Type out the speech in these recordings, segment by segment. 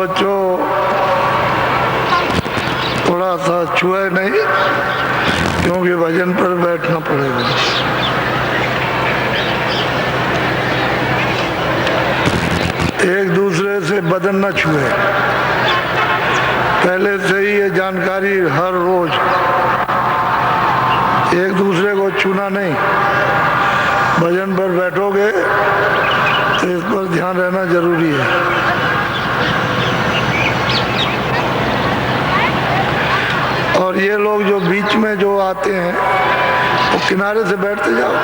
बच्चों थोड़ा सा छुए नहीं, क्योंकि भजन पर बैठना पड़ेगा। एक दूसरे से बदन न छुए, पहले से ही ये जानकारी हर रोज, एक दूसरे को छूना नहीं। भजन पर बैठोगे तो इस पर ध्यान रहना जरूरी है। और ये लोग जो बीच में जो आते हैं वो किनारे से बैठते जाओ।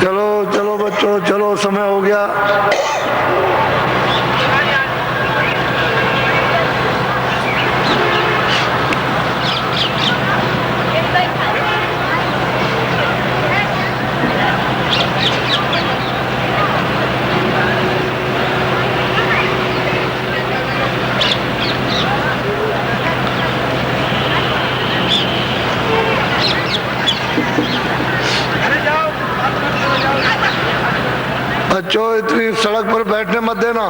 चलो चलो बच्चों, चलो, समय हो गया। बच्चों इतनी सड़क पर बैठने मत देना।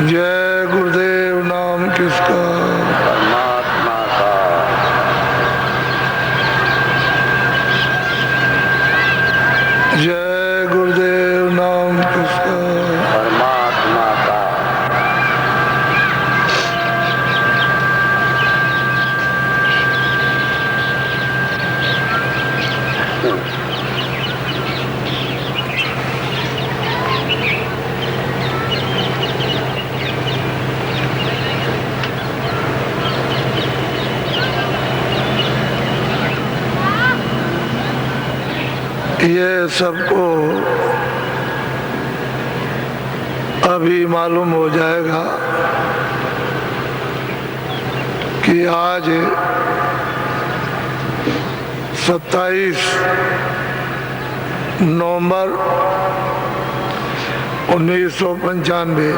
जय गुरुदेव नाम किसका? परमात्मा का। जय गुरुदेव नाम किसका? परमात्मा का। ये सबको अभी मालूम हो जाएगा कि आज 27 नवंबर 1995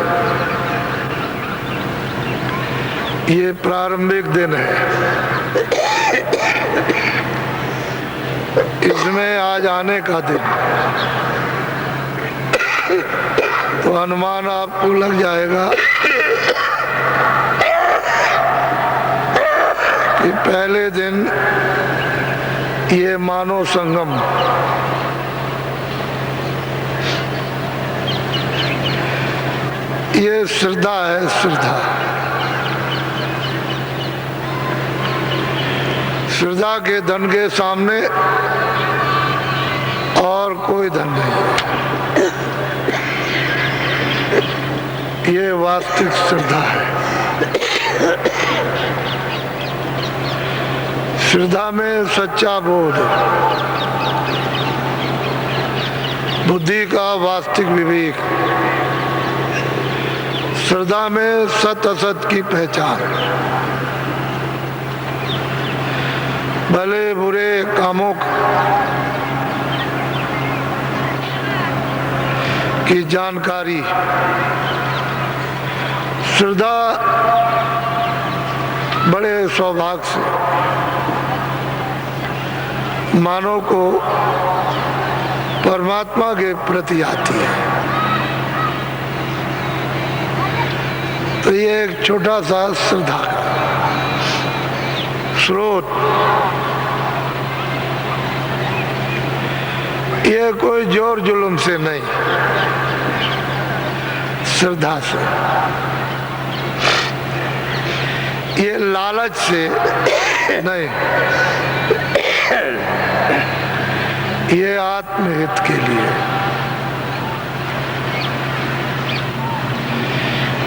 ये प्रारंभिक दिन है। इसमें आज आने का दिन, तो अनुमान आपको लग जाएगा कि पहले दिन ये मानव संगम ये श्रद्धा है। श्रद्धा के धन के सामने और कोई धन नहीं। ये वास्तविक श्रद्धा है। श्रद्धा में सच्चा बोध, बुद्धि का वास्तविक विवेक, श्रद्धा में सत असत की पहचान, भले बुरे कामों की जानकारी। श्रद्धा बड़े सौभाग्य से मानव को परमात्मा के प्रति आती है। तो ये एक छोटा सा श्रद्धा का स्रोत, ये कोई जोर जुल्म से नहीं, श्रद्धा से, ये लालच से नहीं, ये आत्महित के लिए।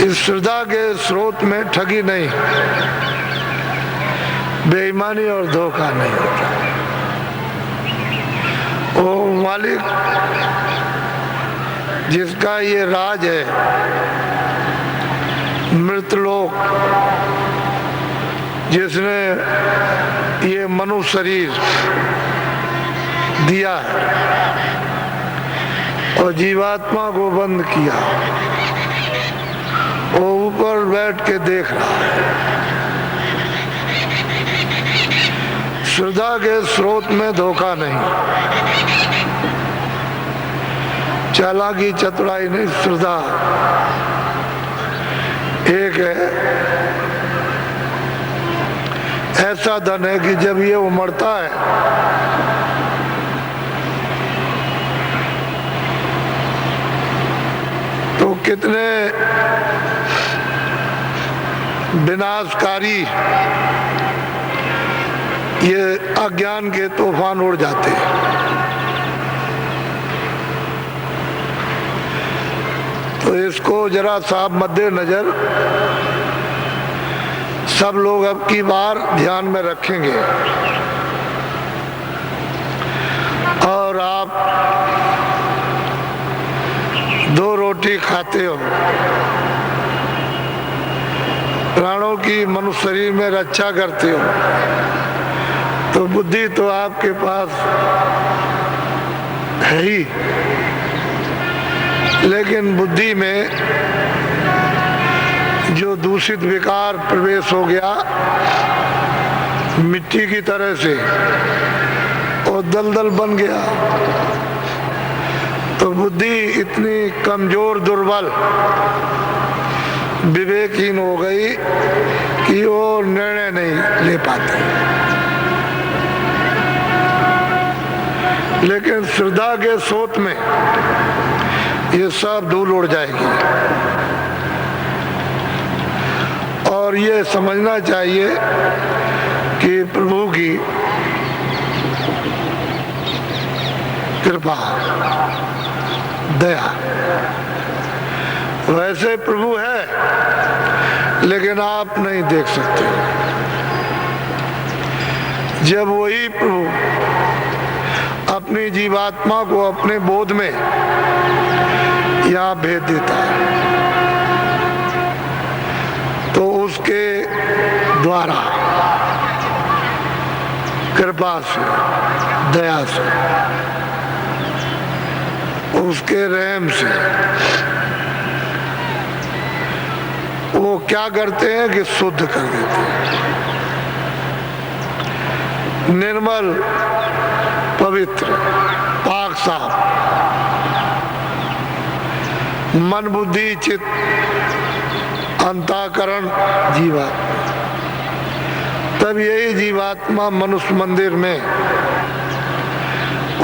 इस श्रद्धा के स्रोत में ठगी नहीं, बेईमानी और धोखा नहीं होता। ओ मालिक जिसका ये राज है, मृतलोक, जिसने ये मनुष्य शरीर दिया है और जीवात्मा को बंद किया, वो ऊपर बैठ के देख रहा है। श्रद्धा के स्रोत में धोखा नहीं, चालाकी चतुराई नहीं। श्रद्धा एक है, ऐसा धन है कि जब ये उमड़ता है तो कितने विनाशकारी ये अज्ञान के तूफान उड़ जाते हैं। तो इसको जरा साफ मद्देनजर सब लोग अब की बार ध्यान में रखेंगे। और आप 2 रोटी खाते हो, प्राणों की मनुष्य शरीर में रक्षा करते हो, तो बुद्धि तो आपके पास है ही, लेकिन बुद्धि में जो दूषित विकार प्रवेश हो गया मिट्टी की तरह से और दलदल बन गया, तो बुद्धि इतनी कमजोर, दुर्बल, विवेकहीन हो गई कि वो निर्णय नहीं ले पाती। लेकिन श्रद्धा के स्रोत में ये सब धूल उड़ जाएगी। और ये समझना चाहिए कि प्रभु की कृपा, दया, वैसे प्रभु है लेकिन आप नहीं देख सकते। जब वही प्रभु अपनी जीवात्मा को अपने बोध में यहाँ भेज देता है, तो उसके द्वारा कृपा से, दया से, उसके रहम से वो क्या करते हैं कि शुद्ध कर देते हैं, निर्मल, पवित्र, पाक साफ, मन बुद्धि चित्त अंतःकरण जीवात्मा। तब यही जीवात्मा मनुष्य मंदिर में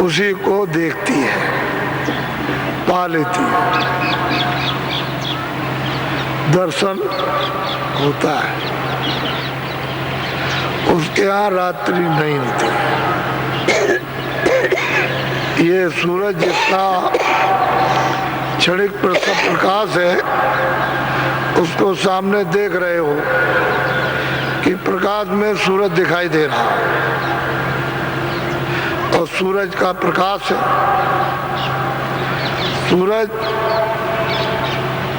उसी को देखती है, पा लेती है, दर्शन होता है। उसके यहाँ रात्रि नहीं होती। ये सूरज जिसका क्षणिक प्रकाश है, उसको सामने देख रहे हो कि प्रकाश में सूरज दिखाई दे रहा है और सूरज का प्रकाश है। सूरज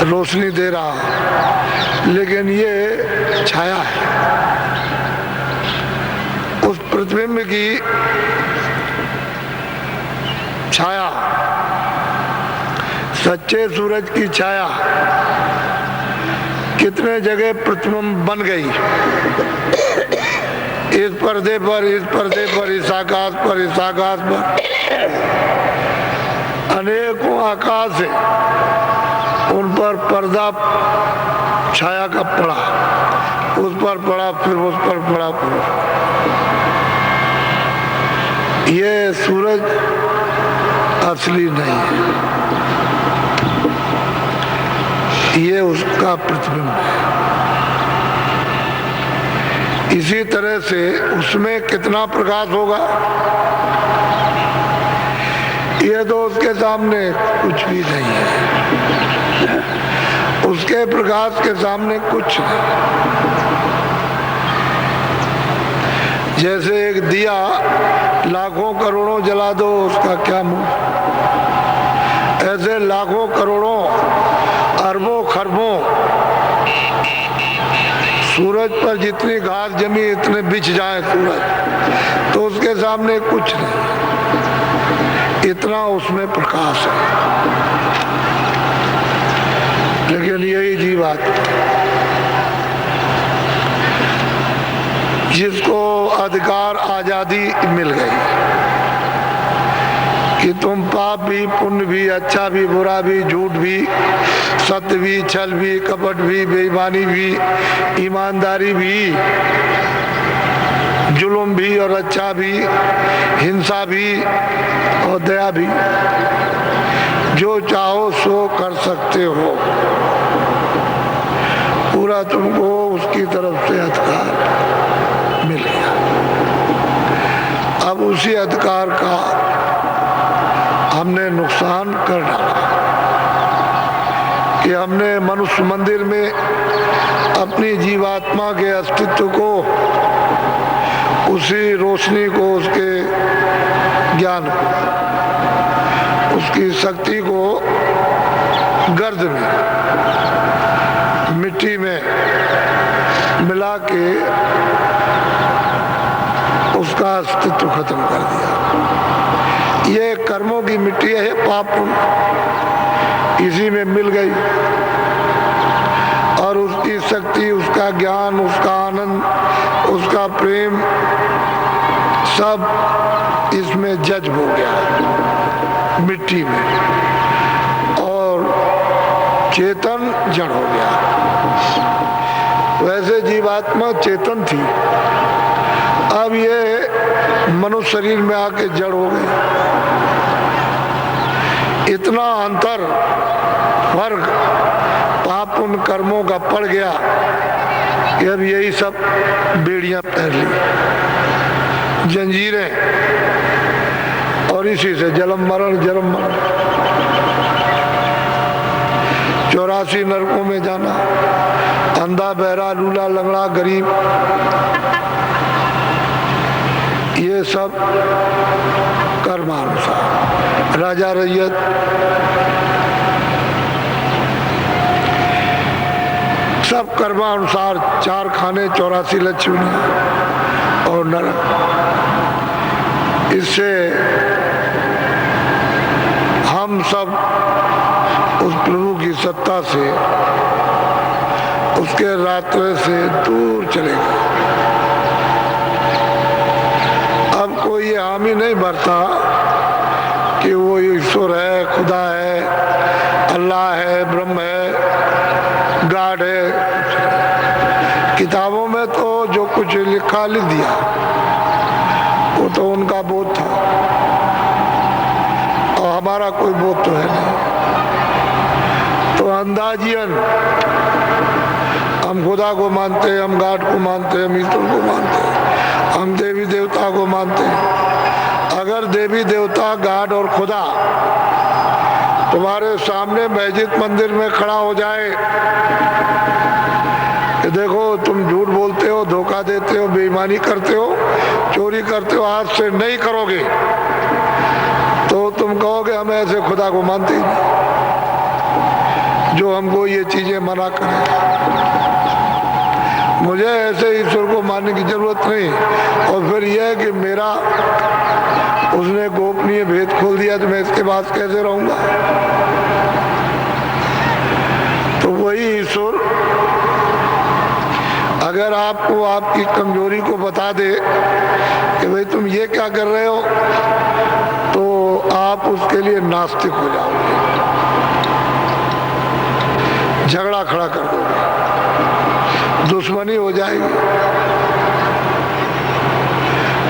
रोशनी दे रहा है, लेकिन ये छाया है। उस प्रतिबिंब की छाया, सच्चे सूरज की छाया कितने जगह प्रतिबिंब बन गई, इस पर्दे पर, इस पर्दे पर, इस आकाश पर, इस आकाश पर, अनेकों आकाश है, उन पर पर्दा छाया का पड़ा, उस पर पड़ा, फिर उस पर पड़ा, ये सूरज असली नहीं है, ये उसका प्रतिबिंब है। इसी तरह से उसमें कितना प्रकाश होगा, ये तो उसके सामने कुछ भी नहीं है। उसके प्रकाश के सामने कुछ नहीं। जैसे एक दिया लाखों करोड़ों जला दो, उसका क्या मुंह, ऐसे लाखों करोड़ों अरबों खरबों सूरज पर जितनी घास जमी, इतने बिछ जाए सूरज, तो उसके सामने कुछ नहीं, इतना उसमें प्रकाश है। लेकिन यही जीवात्मा जिसको अधिकार आजादी मिल गई कि तुम पाप भी, पुण्य भी, अच्छा भी, बुरा भी, झूठ भी, सत्य भी, छल भी, कपट भी, बेईमानी भी, ईमानदारी भी, जुल्म भी और अच्छा भी, हिंसा भी और दया भी, जो चाहो सो कर सकते हो। पूरा तुमको उसकी तरफ से अधिकार मिल गया। अब उसी अधिकार का हमने नुकसान कर डाला कि हमने मनुष्य मंदिर में अपनी जीवात्मा के अस्तित्व को, उसी रोशनी को, उसके ज्ञान को, उसकी शक्ति को गर्द में, मिट्टी में मिला के उसका अस्तित्व खत्म कर दिया। ये कर्मों की मिट्टी है, पाप इसी में मिल गई और उसकी शक्ति, उसका ज्ञान, उसका आनंद, उसका प्रेम सब इसमें जज्ब हो गया मिट्टी में, और चेतन जड़ हो गया। वैसे जीवात्मा चेतन थी, अब ये मनुष्य शरीर में आके जड़ हो गई। इतना अंतर, फर्क पाप उन कर्मों का पड़ गया कि अब यही सब बेड़ियां पहन ली, जंजीरें, और इसी से जन्म मरण, जन्म मरण, 84 नरकों में जाना, अंधा, बहरा, लूला, लंगड़ा, गरीब, ये सब कर्मानुसार। राजा रैयत सब कर्मानुसार, 4 खाने 84 लक्ष्मी और नरक। इससे हम सब उस प्रभु की सत्ता से, उसके रास्ते से दूर चले गए। अब कोई ये हामी नहीं भरता कि वो ईश्वर है, खुदा है, अल्लाह है, ब्रह्म है, गॉड है। किताबों में तो जो कुछ लिखा लिख दिया, वो तो उनका बोध था और हमारा कोई बोध तो है नहीं। तो अंदाजियन हम खुदा को मानते हैं, हम गॉड को मानते हैं, हम ईश्वर को मानते हैं, हम देवी देवता को मानते हैं। अगर देवी देवता, गॉड और खुदा तुम्हारे सामने मस्जिद मंदिर में खड़ा हो जाए कि देखो तुम झूठ बोलते हो, धोखा देते हो, बेईमानी करते हो, चोरी करते हो, आज से नहीं करोगे, तो तुम कहोगे हम ऐसे खुदा को मानते ही नहीं जो हमको ये चीजें मना करें। मुझे ऐसे ईश्वर को मानने की जरूरत नहीं। और फिर यह है कि मेरा उसने गोपनीय भेद खोल दिया तो मैं इसके पास कैसे रहूंगा। तो वही ईश्वर अगर आपको आपकी कमजोरी को बता दे कि भाई तुम ये क्या कर रहे हो, तो आप उसके लिए नास्तिक हो जाओगे, झगड़ा खड़ा कर दोगे, दुश्मनी हो जाएगी।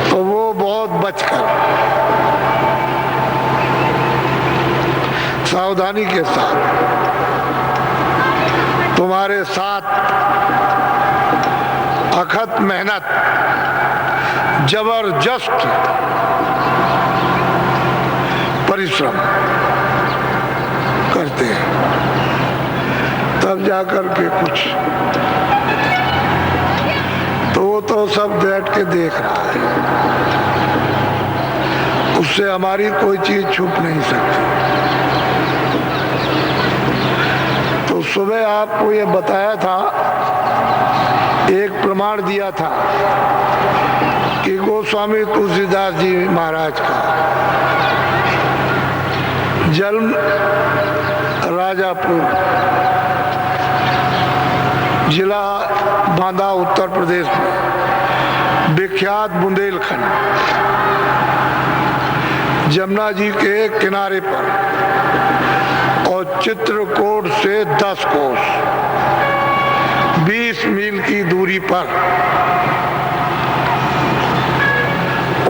तो वो बहुत बचकर, सावधानी के साथ, तुम्हारे साथ अखत मेहनत, जबरदस्त परिश्रम करते हैं, तब जाकर के कुछ। तो वो तो सब बैठ के देख रहा है, उससे हमारी कोई चीज छुप नहीं सकती। तो सुबह आपको ये बताया था, एक प्रमाण दिया था कि गोस्वामी तुलसीदास जी महाराज का जन्म राजापुर, जिला बांदा, उत्तर प्रदेश में, विख्यात बुंदेलखंड, जमुना जी के किनारे पर और चित्रकूट से 10 कोस 20 मील की दूरी पर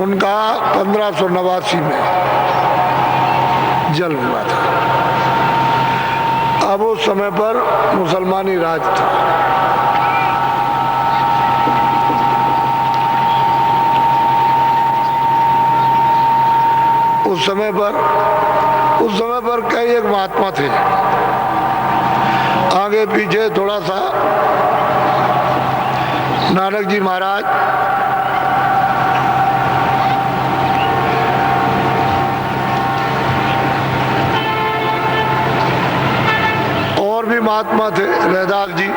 उनका 1589 में जन्म हुआ था। अब उस समय पर मुसलमानी राज था। उस समय पर कई एक महात्मा थे, आगे पीछे थोड़ा सा नानक जी महाराज, और भी महात्मा थे, रैदास जी,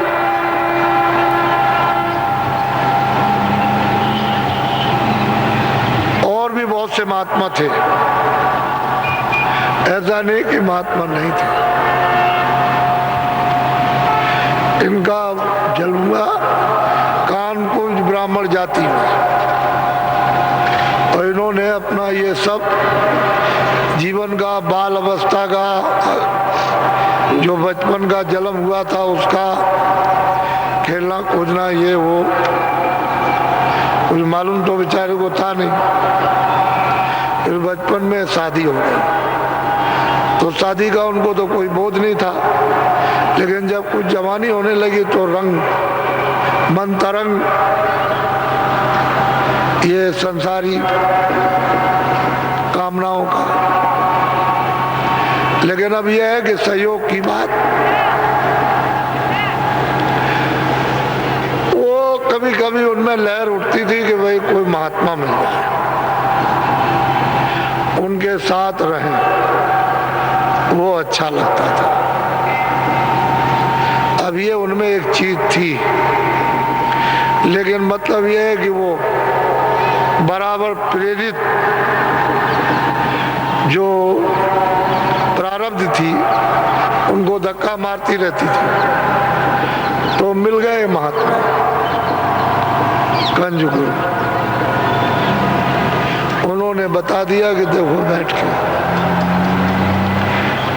और भी बहुत से महात्मा थे। ऐसा नहीं कि महात्मा नहीं थे। इनका जन्म हुआ कानपुर ब्राह्मण जाति में, और इन्होंने अपना ये सब जीवन का, बाल अवस्था का, जो बचपन का जन्म हुआ था उसका खेलना कूदना, ये वो कुछ मालूम तो बेचारे को था नहीं। फिर बचपन में शादी हो गई, तो शादी का उनको तो कोई बोध नहीं था। लेकिन जब कुछ जवानी होने लगी तो रंग मन तरंग, ये संसारी कामनाओं का। लेकिन अब यह है कि सहयोग की बात, वो कभी कभी उनमें लहर उठती थी कि भाई कोई महात्मा मिल जाए, उनके साथ रहें, वो अच्छा लगता था। अब ये उनमें एक चीज थी, लेकिन मतलब ये है कि वो बराबर प्रेरित जो प्रारब्ध थी उनको धक्का मारती रहती थी। तो मिल गए महात्मा कंजगुरु, उन्होंने बता दिया कि देखो बैठ के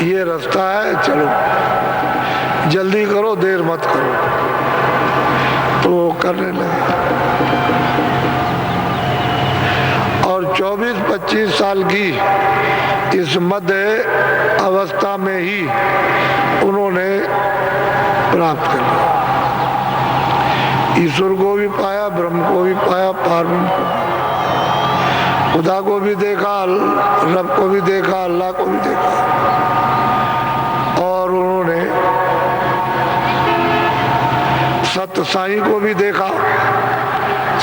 ये रास्ता है, चलो जल्दी करो, देर मत करो। तो वो करने लगे और 24-25 साल की इस मध्य अवस्था में ही उन्होंने प्राप्त कर लिया। ईश्वर को भी पाया, ब्रह्म को भी पाया, पारब्रह्म को, खुदा को भी देखा, रब को भी देखा, अल्लाह को भी देखा। और उन्होंने सत्य साईं को भी देखा,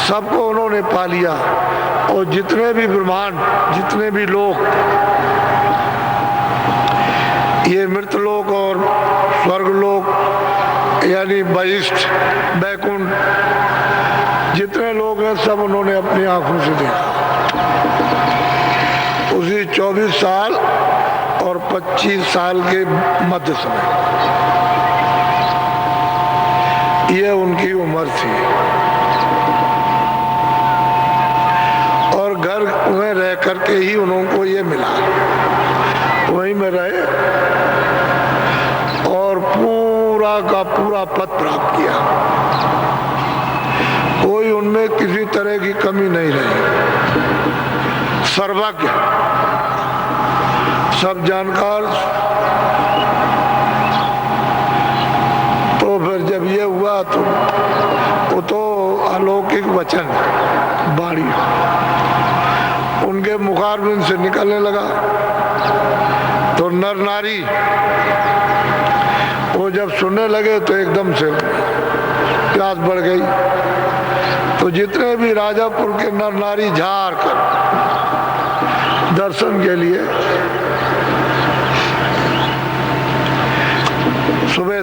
सबको उन्होंने पा लिया। और जितने भी ब्रह्मांड, जितने भी लोग, ये मृतलोक और स्वर्गलोक यानी बहिष्ठ, बैकुंठ, जितने लोग हैं सब उन्होंने अपनी आंखों से देखा। उसी 24 साल और 25 साल के मध्य समय, ये उनकी उम्र थी। और घर में रह करके ही उनको ये मिला, वहीं में रहे और पूरा का पूरा पद प्राप्त किया। कोई उनमें किसी तरह की कमी नहीं रही, सर्वज्ञ, सब जानकार। तो फिर जब ये हुआ तो वो तो अलौकिक वचन बाणी उनके मुखारबिंद से निकलने लगा। तो नर नारी वो जब सुनने लगे तो एकदम से प्यास बढ़ गई। तो जितने भी राजापुर के नर नारी झाड़ कर दर्शन के लिए सुबह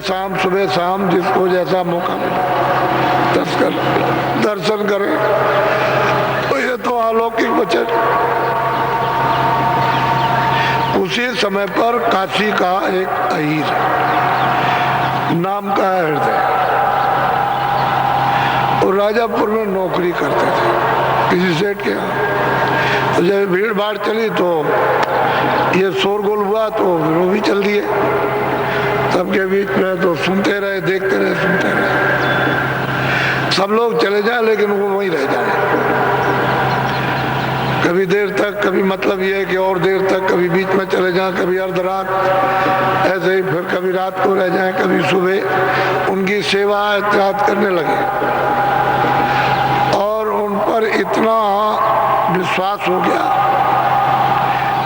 शाम जिसको जैसा मौका मिले दर्शन करें। तो ये तो अलौकिक वचन। उसी समय पर काशी का एक अहीर नाम का हृदय, और राजापुर में नौकरी करते थे किसी सेठ के यहाँ। तो जब भीड़ भाड़ चली तो ये शोरगुल हुआ तो वो भी चल दिए सबके बीच में। तो सुनते रहे, देखते रहे, सुनते रहे। सब लोग चले जाए लेकिन वो वहीं रह जाए, कभी देर तक, कभी मतलब ये है कि और देर तक, कभी बीच में चले जाएं, कभी अर्ध रात, ऐसे ही फिर कभी रात को रह जाएं, कभी सुबह। उनकी सेवा एहतियात करने लगे और उन पर इतना विश्वास हो गया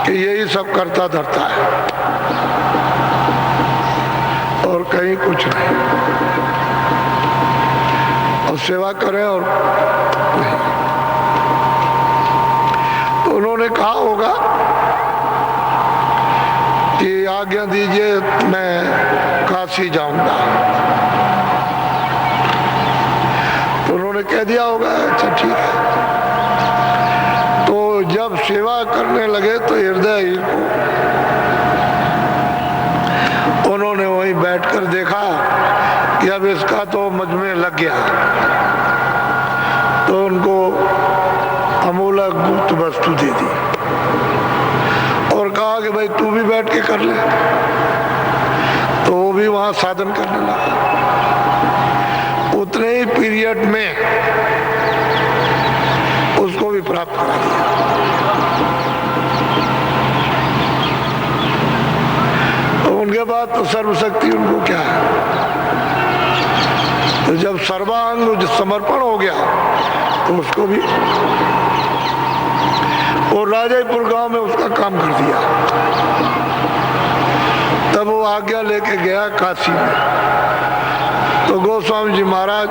कि यही सब करता धरता है और कहीं कुछ नहीं, और सेवा करें और नहीं। तो उन्होंने कहा होगा कि आज्ञा दीजिए मैं काशी जाऊंगा। तो उन्होंने कह दिया होगा अच्छा ठीक है। तो जब सेवा करने लगे तो हृदय को उन्होंने वहीं बैठकर देखा कि अब इसका तो मुझ में लग गया। तो उनको अमूलक गुप्त वस्तु दे दी और कहा कि भाई तू भी बैठ के कर ले। तो वो भी वहां साधन करने लगा। उतने ही पीरियड में उसको भी प्राप्त करा दिया। तो उनके बाद तो सर्वशक्ति उनको क्या है। तो जब सर्वांग समर्पण हो गया तो उसको भी, और राजापुर गांव में उसका काम कर दिया। तब वो आज्ञा लेके गया काशी में। तो गोस्वामी जी महाराज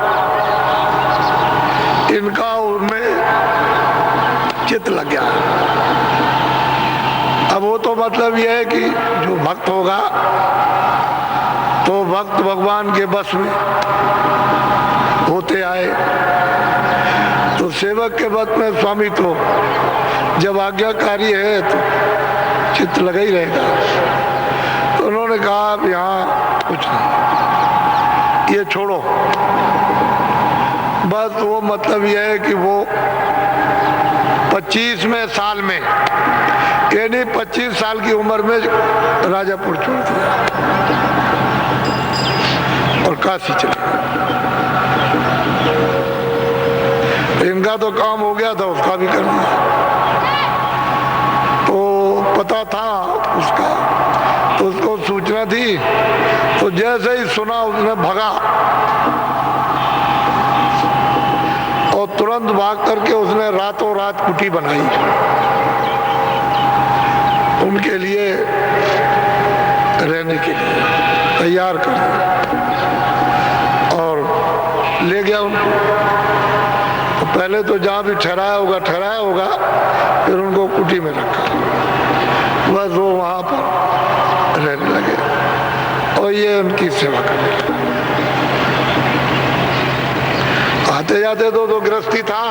इनका उनमें चित्त लग गया अब वो तो मतलब ये है कि जो भक्त होगा तो भक्त भगवान के बस में होते आए, तो सेवक के बस में स्वामी तो जब आज्ञाकारी है तो चित्त लगा ही रहेगा। तो उन्होंने कहा अब यहाँ कुछ नहीं, ये छोड़ो। बस वो मतलब यह है कि वो 25वें साल में, यानी 25 साल की उम्र में राजापुर छोड़ दिया और काशी चले गए। इनका तो काम हो गया था, उसका भी करना तो पता था उसका, तो उसको सूचना थी। तो जैसे ही सुना उसने भगा और तुरंत भाग करके उसने रातों रात कुटी बनाई उनके लिए, रहने के लिए तैयार कर दिया और ले गया उनको। तो पहले तो जहाँ भी ठहराया होगा, फिर उनको कुटी में रखा, बस वो वहाँ पर रहने लगे और ये उनकी सेवा करने लगे। आते जाते तो गृहस्थी था,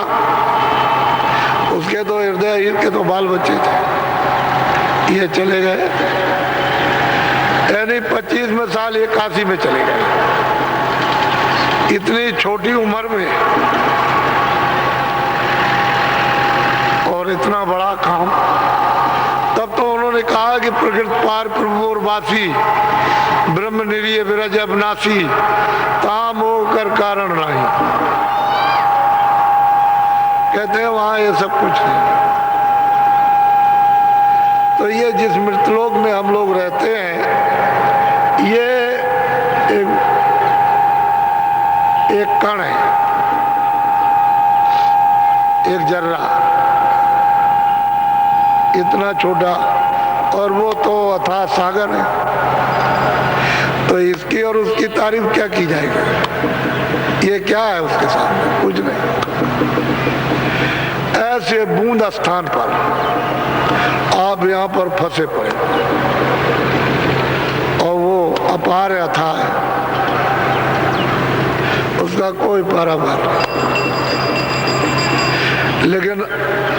उसके तो हृदय हीर के तो बाल बच्चे थे, ये चले गए। यानी 25वें साल ये काशी में चले गए, इतनी छोटी उम्र में और इतना बड़ा काम। तब तो उन्होंने कहा कि प्रकृत पार प्रभुर वासी ब्रह्म निरीय विरज अविनाशी ताम होकर कारण नहीं। कहते हैं वहां ये सब कुछ नहीं। तो ये जिस मृतलोक में हम लोग रहते हैं, ये एक कण है, एक जर्रा, इतना छोटा, और वो तो अथाह सागर है। तो इसकी और उसकी तारीफ क्या की जाएगी? ये क्या है उसके सामने? कुछ नहीं। ऐसे बूंद स्थान पर आप यहाँ पर फंसे पड़े और वो अपार अथाह है, उसका कोई पारावार नहीं। लेकिन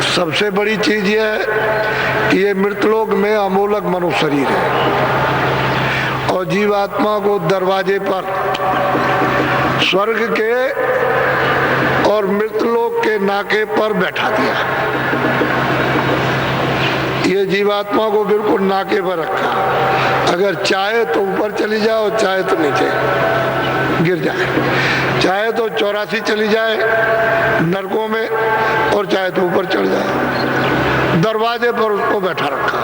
सबसे बड़ी चीज ये है कि ये मृतलोक में अमोलक मनुष्य शरीर है और जीवात्मा को दरवाजे पर स्वर्ग के और मृतलोक के नाके पर बैठा दिया। ये जीवात्मा को बिल्कुल नाके पर रखा, अगर चाहे तो ऊपर चली जाए, चाहे तो नीचे गिर जाए, चाहे तो 84 चली जाए नरकों में और चाहे तो ऊपर चढ़ जाए, दरवाजे पर उसको बैठा रखा।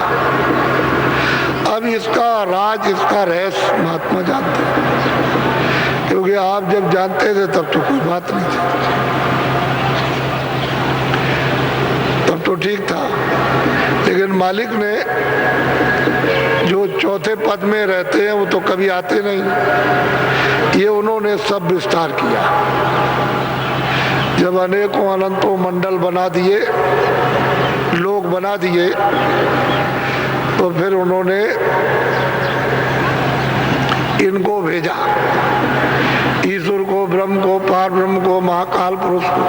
अब इसका राज, इसका रहस्य महात्मा जानते हैं, क्योंकि आप जब जानते थे तब तो कोई बात नहीं थी, तब तो ठीक था। लेकिन मालिक ने, जो चौथे पद में रहते हैं वो तो कभी आते नहीं, ये उन्होंने सब विस्तार किया। जब अनेकों अनंतों मंडल बना दिए, लोग बना दिए, तो फिर उन्होंने इनको भेजा, ईश्वर को, ब्रह्म को, पार ब्रह्म को, महाकाल पुरुष को,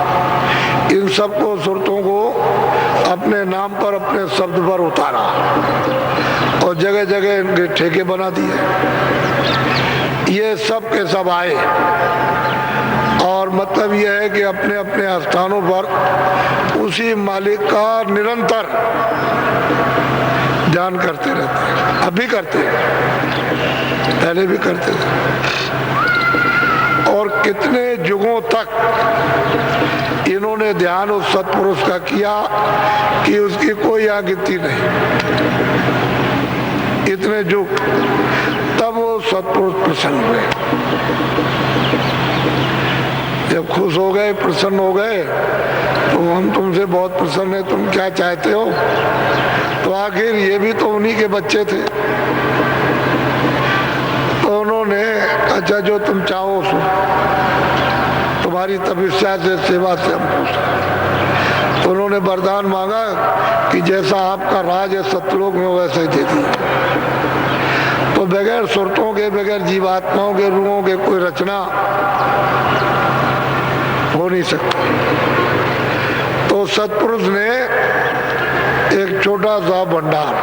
इन सबको, सुरतों को अपने नाम पर, अपने शब्द पर उतारा और जगह जगह इनके ठेके बना दिए। ये सब के सब आए और मतलब यह है कि अपने अपने स्थानों पर उसी मालिक का निरंतर ध्यान करते रहते हैं। अभी करते हैं, पहले भी करते थे, और कितने युगों तक इन्होंने ध्यान उस सत्पुरुष का किया कि उसकी कोई आगिती नहीं। इतने युग, तब वो सत्पुरुष प्रसन्न हुए। जब खुश हो गए, प्रसन्न हो गए, तो हम तुमसे बहुत प्रसन्न है, तुम क्या चाहते हो? तो आखिर ये भी तो उन्हीं के बच्चे थे। तो उन्होंने, अच्छा जो तुम चाहो सो, तुम्हारी तपस्या से, सेवा से हम खुश हैं। उन्होंने वरदान मांगा कि जैसा आपका राज है सतलोक में वैसे ही दे दिया। तो बगैर सुरतों के, बगैर जीवात्माओं के, रूहों के कोई रचना हो नहीं सकती। तो सतपुरुष ने एक छोटा सा भंडार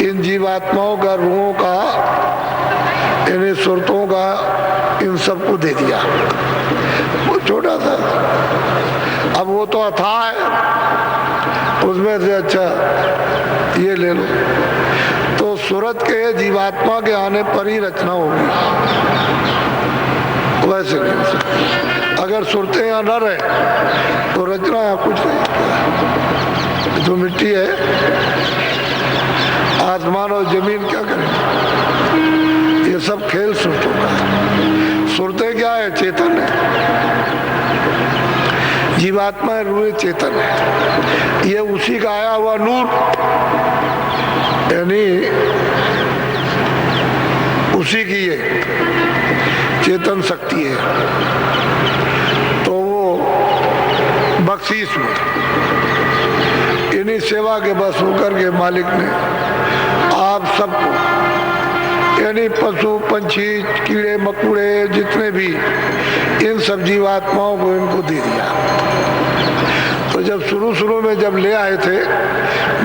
इन जीवात्माओं का, रूहों का, इन सुरतों का, इन सबको दे दिया। वो छोटा सा, अब वो तो अथाह है, उसमें से अच्छा ये ले लो। तो सूरत के जीवात्मा के आने पर ही रचना होगी, वैसे नहीं। अगर सुरते यहाँ न रहे तो रचना यहाँ कुछ नहीं। तो मिट्टी है, आसमान और जमीन क्या करें? ये सब खेल सुरतों का है। सुरते क्या है? चेतन है, जीवात्मा है, रूह चेतन है। ये उसी का आया हुआ नूर, यानी उसी की ये चेतन शक्ति है। तो वो बख्शीश में इन्हीं सेवा के बस होकर के मालिक ने आप सबको, यानी पशु पंछी, कीड़े मकोड़े, जितने भी इन सब जीवात्माओं को इनको दे दिया। तो जब शुरू में जब ले आए थे,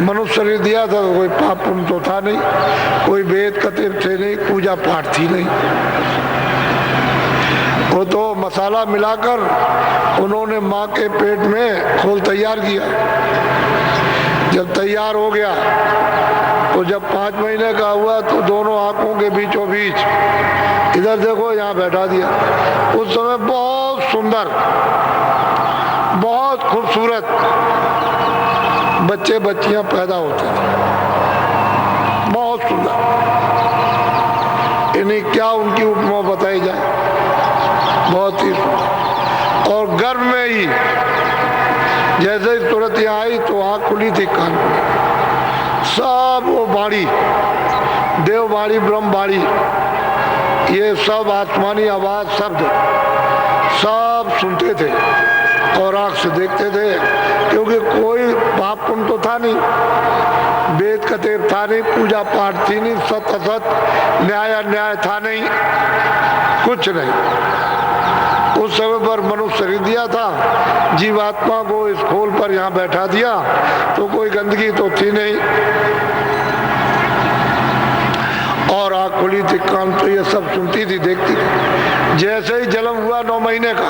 मनुष्य शरीर दिया था तो कोई पाप पुण्य तो था नहीं, कोई वेद कतब थे नहीं, पूजा पाठ थी नहीं। वो तो मसाला मिलाकर उन्होंने माँ के पेट में खोल तैयार किया। जब तैयार हो गया तो जब 5 महीने का हुआ तो दोनों आंखों के बीचों बीच इधर देखो यहाँ बैठा दिया। उस समय बहुत सुंदर, बहुत खूबसूरत बच्चे बच्चियां पैदा होते थे, बहुत सुंदर। इन्हें क्या उनकी उपमा बताई जाए, बहुत ही सुंदर। और गर्भ में ही जैसे ही तुरंत यहाँ आई तो आँख खुली थी, कान खुली, सब वो बाणी, देव बाणी, ब्रह्म बाणी, ये सब आसमानी आवाज शब्द सब सुनते थे और आंख से देखते थे। क्योंकि कोई पाप पुण्य तो था नहीं, वेद कतेब था नहीं, पूजा पाठ थी नहीं, सत असत, न्याय अन्याय था नहीं, कुछ नहीं। उस समय पर मनुष्य शरीर दिया था, जीवात्मा को इस खोल पर यहाँ बैठा दिया तो कोई गंदगी तो थी नहीं, और आँख खुली थी, कान तो ये सब सुनती थी, देखती थी। जैसे ही जन्म हुआ 9 महीने का,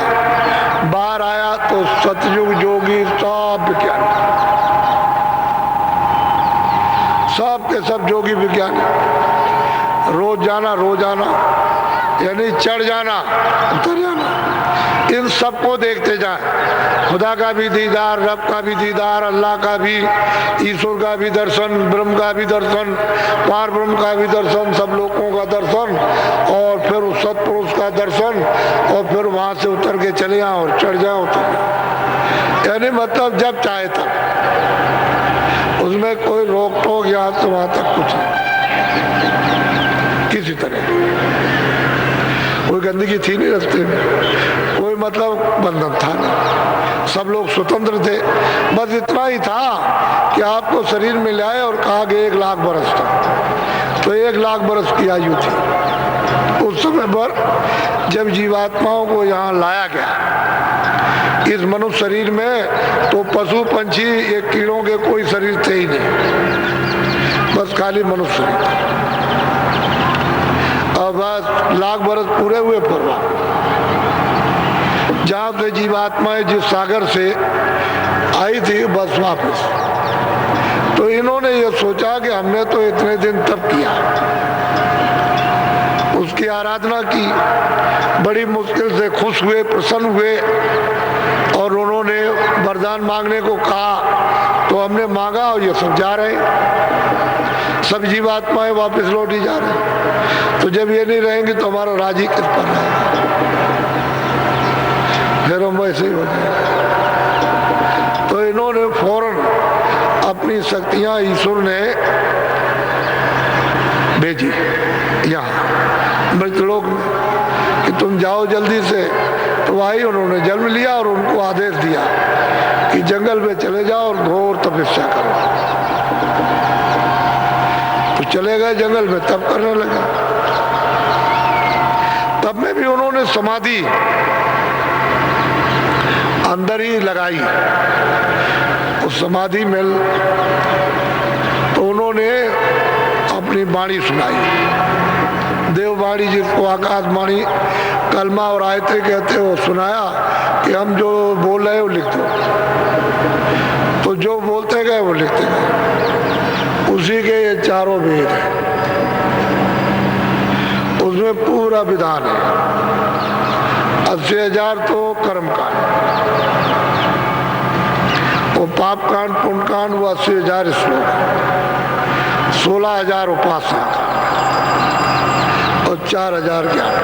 बाहर आया तो सतयुग जोगी सब विज्ञान, सब के सब जोगी विज्ञान, रोज जाना, यानी चढ़ जाना, उतर जाना, इन सबको देखते जाए। खुदा का भी दीदार, रब का भी दीदार, अल्लाह का भी, ईश्वर का भी दर्शन, ब्रह्म का भी दर्शन, पार ब्रह्म का भी दर्शन, सब लोगों का दर्शन, और फिर उस सतपुरुष का दर्शन, और फिर वहां से उतर के चले जाओ और चढ़ जाओ, उतर जाओ। यानी मतलब जब चाहे तब, उसमें कोई रोक टोक यहाँ से वहां तक कुछ नहीं, किसी तरह कोई गंदगी थी नहीं रास्ते में, कोई मतलब बंधन था नहीं, सब लोग स्वतंत्र थे। बस इतना ही था कि आपको शरीर में लाए और कहा कि 1 लाख बरस था, तो 1 लाख बरस की आयु थी। उस समय पर जब जीवात्माओं को यहाँ लाया गया इस मनुष्य शरीर में, तो पशु पंछी, ये कीड़ों के कोई शरीर थे ही नहीं, बस खाली मनुष्य शरीर था। अब बस लाख बरस पूरे हुए परवा, जहाँ से जीवात्माएं जिस सागर से आई थी बस वापस। तो इन्होंने ये सोचा कि हमने तो इतने दिन तप किया, उसकी आराधना की, बड़ी मुश्किल से खुश हुए, प्रसन्न हुए, और उन्होंने वरदान मांगने को कहा तो हमने मांगा और ये सब जा रहे, सब जीवात्माएं वापस लौटी जा रहे। तो जब ये नहीं रहेंगे तो हमारा राज ही किस पर रहेगा, फिर हम वैसे ही हो जाए। तो इन्होंने फौरन अपनी शक्तियां ईश्वर ने भेजी यहाँ मृतलोक में कि तुम जाओ जल्दी से तो वही उन्होंने जन्म लिया और उनको आदेश दिया कि जंगल में चले जाओ और घोर तपस्या करो। तो चले गए जंगल में, तप करने लगे। तब में भी उन्होंने समाधि अंदर ही लगाई। उस समाधि में तो उन्होंने अपनी वाणी सुनाई, देववाणी, जिसको आकाशवाणी, कलमा और आयते कहते हो, सुनाया कि हम जो बोल रहे हो लिख दो। तो जो बोलते गए वो लिखते गए। उसी के ये चारों वेद हैं, उसमें पूरा विधान है। 80,000 तो कर्म कांड, वो पाप कांड, पुण्य कांड, वो 80,000 श्लोक, 16,000 उपासना और 4,000 ज्ञान,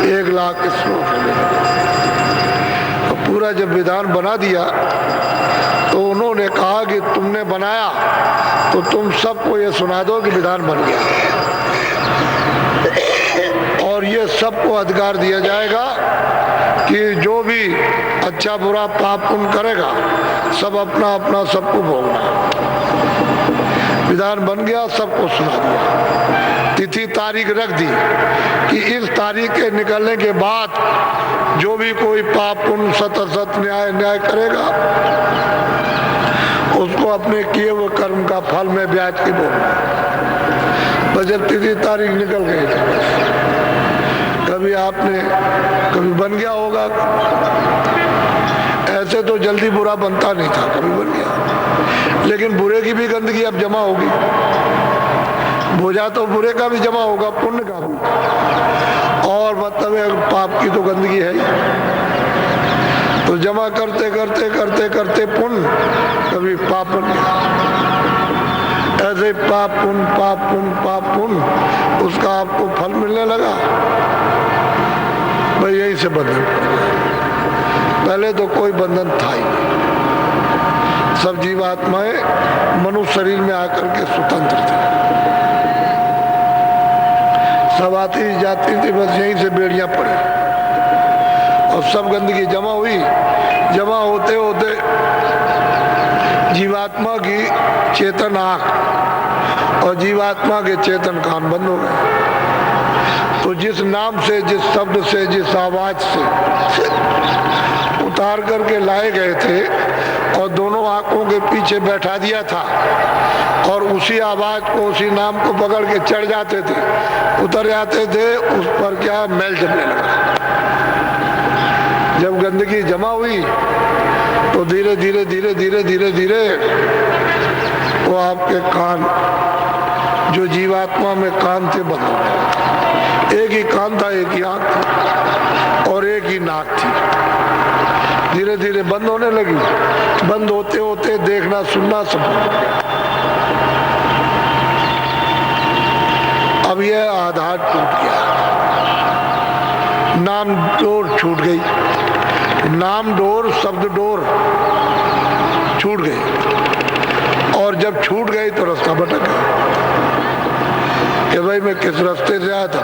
1,00,000 श्लोक है। तो पूरा जब विधान बना दिया तो उन्होंने कहा कि तुमने बनाया तो तुम सबको ये सुना दो कि विधान बन गया, और ये सबको अधिकार दिया जाएगा कि जो भी अच्छा बुरा पाप पुण्य करेगा सब अपना अपना सबको भोगना। विधान बन गया, सबको सुना दिया। तिथि तारीख रख दी कि इस तारीख के निकलने के बाद जो भी कोई पाप पुण्य सत असत न्याय न्याय करेगा उसको अपने किए हुए कर्म का फल में ब्याज की भोगना। बस जब तिथि तारीख निकल गई थी, कभी आपने कभी बन गया होगा, ऐसे तो जल्दी बुरा बनता नहीं था, कभी बन गया। लेकिन बुरे की भी गंदगी अब जमा होगी, बोझा तो बुरे का भी जमा होगा, पुण्य का भी, और मतलब पाप की तो गंदगी है ही। तो जमा करते करते करते करते पुण्य कभी पाप बन गया। ऐसे पाप पुण्य पाप पुण्य पाप पुण्य, उसका आपको फल मिलने लगा। भाई यही से बंधन पड़ गया। पहले तो कोई बंधन था ही नहीं, सब जीवात्माएं मनुष्य शरीर में आकर के स्वतंत्र थे, सब आती जाती थी, बस यहीं से बेड़ियां पड़ी और सब गंदगी जमा हुई। जमा होते होते जीवात्मा की चेतन आँख और जीवात्मा के चेतन कान बंद हो गए। तो जिस नाम से, जिस शब्द से, जिस आवाज से उतार करके लाए गए थे और दोनों आंखों के पीछे बैठा दिया था, और उसी आवाज को, उसी नाम को पकड़ के चढ़ जाते थे, उतर जाते थे, उस पर क्या मैल जमने लगा। जब गंदगी जमा हुई तो धीरे धीरे धीरे धीरे धीरे धीरे वो आपके कान, जो जीवात्मा में कान थे, बंद हो गए। एक ही कान था, एक ही आंख थी और एक ही नाक थी। धीरे धीरे बंद होने लगी। बंद होते होते देखना सुनना सब बंद हो गया। अब यह आधार टूट गया, नाम डोर छूट गई, नाम डोर शब्द डोर छूट गई। और जब छूट गई तो रास्ता भटक गया कि भाई मैं किस रास्ते से आया था।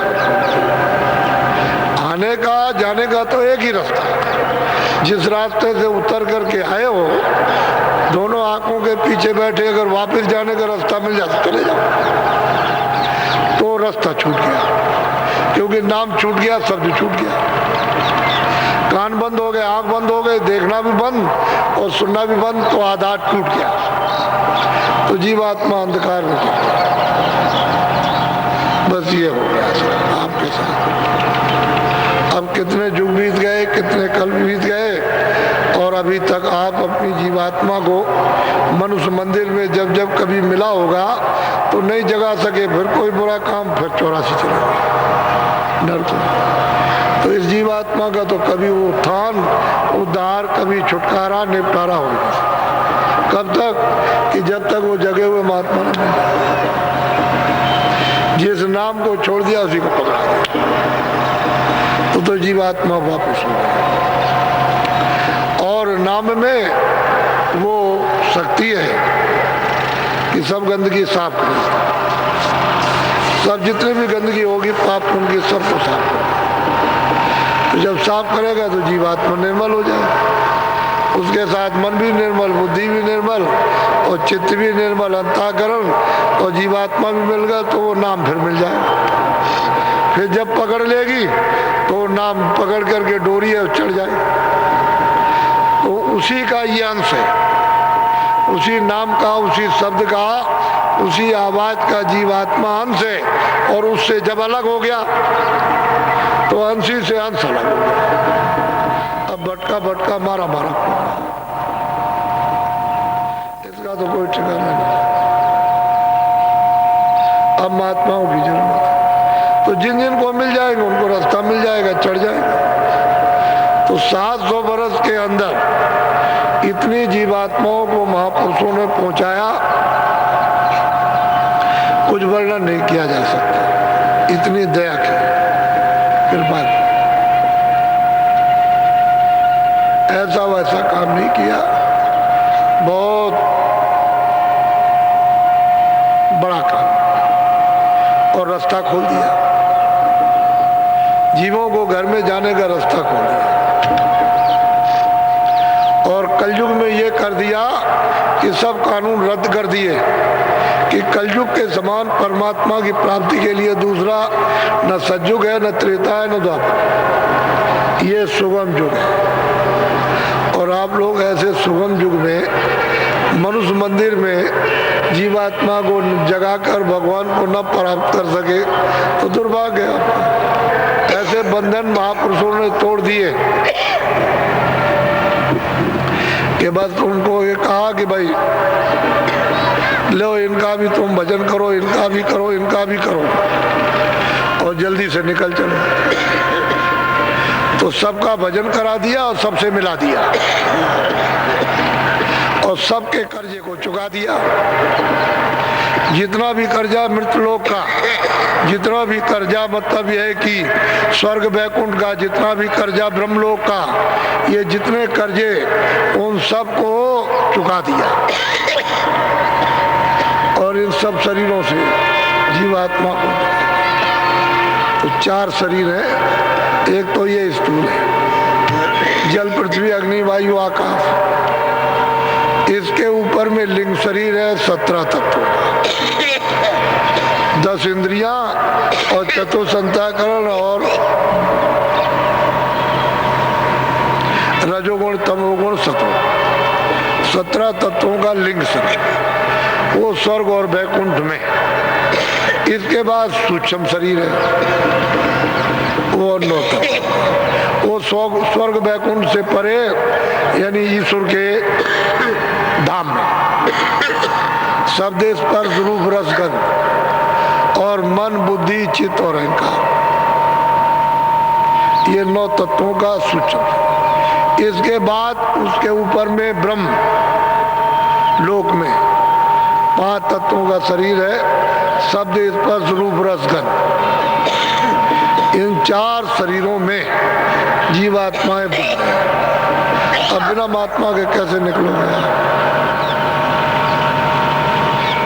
आने का जाने का तो एक ही रास्ता, जिस रास्ते से उतर करके आए हो, दोनों आंखों के पीछे बैठे अगर वापस जाने का रास्ता मिल जाता चले जाओ। तो रास्ता छूट गया, क्योंकि नाम छूट गया, शब्द छूट गया, कान बंद हो गए, आंख बंद हो गए, देखना भी बंद और सुनना भी बंद, तो आधार टूट गया। तो जीवात्मा अंधकार में चला गया। बस ये हो गया आपके साथ। अब कितने युग बीत गए, कितने कल बीत गए, और अभी तक आप अपनी जीवात्मा को मनुष्य मंदिर में जब जब कभी मिला होगा तो नहीं जगा सके, फिर कोई बुरा काम, फिर 84 चले गए नरक में। तो इस जीवात्मा का तो कभी उत्थान उद्धार, कभी छुटकारा निपटारा होगा। कब तक? कि जब तक वो जगे हुए महात्मा ने जिस नाम को छोड़ दिया उसी को पकड़ा दिया, तो जीवात्मा वापस हो गया। और नाम में वो शक्ति है कि सब गंदगी साफ कर, सब जितने भी गंदगी होगी पाप उनकी सबको साफ कर। तो जब साफ करेगा तो जीवात्मा निर्मल हो जाएगा। उसके साथ मन भी निर्मल, बुद्धि भी निर्मल और चित्त भी निर्मल, अंतःकरण और जीवात्मा भी मिल गया तो वो नाम फिर मिल जाएगा। फिर जब पकड़ लेगी तो नाम पकड़ करके डोरी है चढ़ जाएगी। तो उसी का ये अंश है, उसी नाम का, उसी शब्द का, उसी आवाज का जीवात्मा अंश है। और उससे जब अलग हो गया तो अंशी से अंश अलग हो गया। अब भटका भटका मारा मारा, इसका तो कोई ठिकाना नहीं। अब महात्माओं की जरूरत है, तो जिन जिन को मिल जाएगा उनको रास्ता मिल जाएगा, चढ़ जाएगा। तो 700 बरस के अंदर इतनी जीवात्माओं को महापुरुषों ने पहुंचाया, कुछ वर्णन नहीं किया जा सकता। इतनी दया की कृपा की, ऐसा वैसा काम नहीं किया, बहुत बड़ा काम। और रास्ता खोल दिया, जीवों को घर में जाने का रास्ता खोल दिया। और कलयुग में ये कर दिया कि सब कानून रद्द कर दिए कि कलयुग के समान परमात्मा की प्राप्ति के लिए दूसरा न सतयुग है, न त्रेता है, न द्वापर। ये सुगम युग है। और आप लोग ऐसे सुगम युग में मनुष्य मंदिर में जीवात्मा को जगाकर भगवान को न प्राप्त कर सके तो दुर्भाग्य है। ऐसे बंधन महापुरुषों ने तोड़ दिए कि बस उनको ये कहा कि भाई लो, इनका भी तुम भजन करो, इनका भी करो, इनका भी करो और जल्दी से निकल चलो। तो सबका भजन करा दिया और सबसे मिला दिया और सबके कर्जे को चुका दिया। जितना भी कर्जा मृतलोक का, जितना भी कर्जा मतलब यह है कि स्वर्ग वैकुंठ का, जितना भी कर्जा ब्रह्मलोक का, ये जितने कर्जे उन सबको चुका दिया। और इन सब शरीरों से जीवात्मा को, तो 4 शरीर है। एक तो ये स्थूल है, जल पृथ्वी अग्नि वायु आकाश। इसके ऊपर में लिंग शरीर है 17 तत्वों का, 10 इंद्रियां और चतुसंताकरण और रजोगुण तमोगुण सत्व, 17 तत्वों का लिंग शरीर, वो स्वर्ग और वैकुंठ में। इसके बाद सूक्ष्म शरीर है, वो 9 तत्व, वो स्वर्ग वैकुंठ से परे यानी ईश्वर के धाम में। शब्द स्पर्श रूप रस गंध और मन बुद्धि चित्त और अहंकार, ये 9 तत्वों का सूक्ष्म। इसके बाद उसके ऊपर में ब्रह्म लोक में 5 तत्वों का शरीर है, शब्द स्पर्श रूप रस गंध। इन 4 शरीरों में जीवात्माएं बुद्ध हैं। अब बिना महात्मा के कैसे निकलोगे?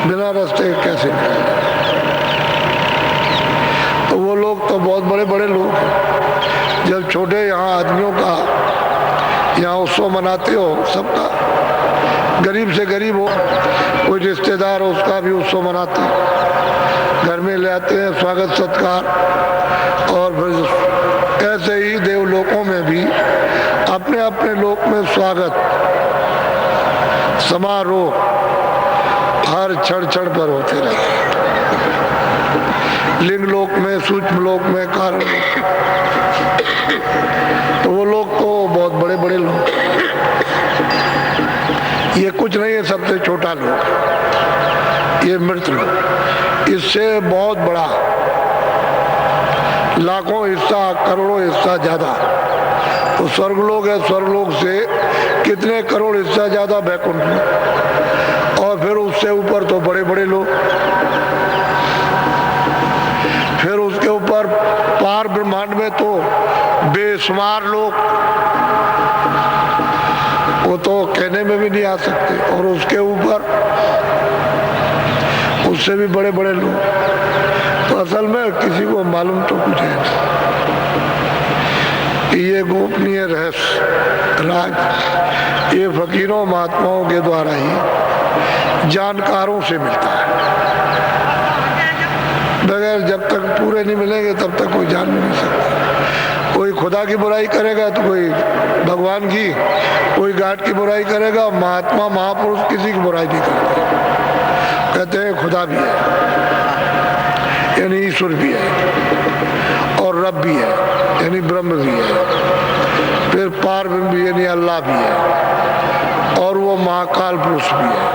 बिना रास्ते कैसे निकलोगे? तो वो लोग तो बहुत बड़े बड़े लोग हैं। जब छोटे यहाँ आदमियों का यहाँ उत्सव मनाते हो, सबका, गरीब से गरीब हो, कोई रिश्तेदार हो, उसका भी उत्सव मनाते हैं, घर में ले आते हैं, स्वागत सत्कार। और फिर ऐसे ही देवलोकों में भी अपने अपने लोक में स्वागत समारोह हर क्षण क्षण पर होते रहते। लिंग लोक में, सूक्ष्म लोक में, कारण। तो वो लोग तो बहुत बड़े बड़े लोग, ये कुछ नहीं है, सबसे छोटा लोग, ये मृत लोग। इससे बहुत बड़ा, लाखों हिस्सा, करोड़ों हिस्सा ज्यादा तो स्वर्गलोक है। स्वर्गलोक से कितने करोड़ हिस्सा ज्यादा वैकुंठ में। और फिर उससे ऊपर तो बड़े बड़े लोग, फिर उसके ऊपर पार ब्रह्मांड में तो बेशुमार लोग, वो तो कहने में भी नहीं आ सकते। और उसके ऊपर उससे भी बड़े बड़े लोग। तो असल में किसी को मालूम तो कुछ है कि ये गोपनीय रहस्य राज ये फकीरों महात्माओं के द्वारा ही जानकारों से मिलता है। बगैर जब तक पूरे नहीं मिलेंगे तब तक कोई जान भी नहीं सकता। कोई खुदा की बुराई करेगा तो कोई भगवान की, कोई गाट की बुराई करेगा। महात्मा महापुरुष किसी की बुराई नहीं करते, कहते हैं खुदा भी है यानी ईश्वर भी है, और रब भी है यानी ब्रह्म भी है, फिर पार ब्रह्म भी यानी अल्लाह भी है, और वो महाकाल पुरुष भी है,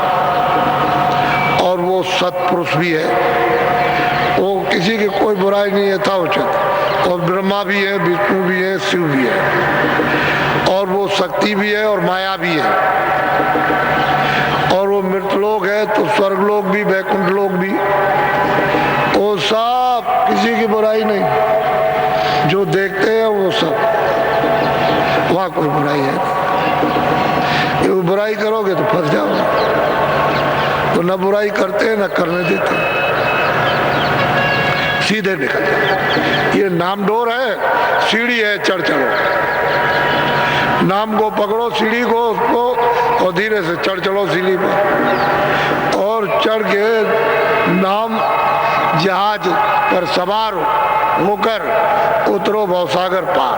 और वो सतपुरुष भी है। वो किसी की कोई बुराई नहीं है था उचित। और ब्रह्मा भी है, विष्णु भी है, शिव भी है, और वो शक्ति भी है और माया भी है। और वो मृतलोक है तो स्वर्गलोक भी, वैकुंठ लोक भी, वो सब किसी की बुराई नहीं। जो देखते हैं वो सब, वहाँ कोई बुराई है नहीं। ये बुराई करोगे तो फंस जाओगे। तो न बुराई करते हैं न करने देते, सीधे निकल जाओ। ये नाम डोर है, सीढ़ी है, चढ़ चढ़ो। नाम को पकड़ो, सीढ़ी को, उसको, और धीरे से चढ़ चढ़ो सीढ़ी पर। और चढ़ के नाम जहाज पर सवार होकर उतरो भवसागर पार।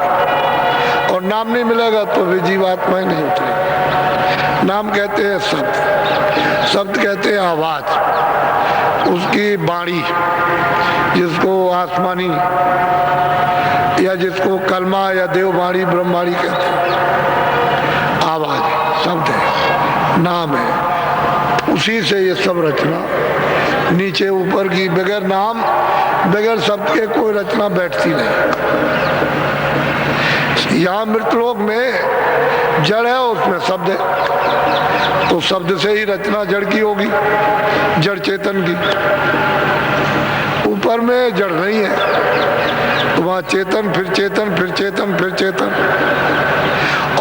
और नाम नहीं मिलेगा तो भी जीवात्माएं नहीं उतरेगी। नाम कहते हैं शब्द, शब्द कहते हैं आवाज, उसकी वाणी, जिसको आसमानी या जिसको कलमा या देववाणी ब्रह्मवाणी कहते हैं। आवाज शब्द है, नाम है, उसी से ये सब रचना नीचे ऊपर की बगैर नाम बगैर शब्द के कोई रचना बैठती नहीं। यहाँ मृतलोक में जड़ है, उसमें शब्द है, तो शब्द से ही रचना जड़ की होगी, जड़ चेतन की। ऊपर में जड़ नहीं है तो वहाँ चेतन, फिर चेतन, फिर चेतन, फिर चेतन,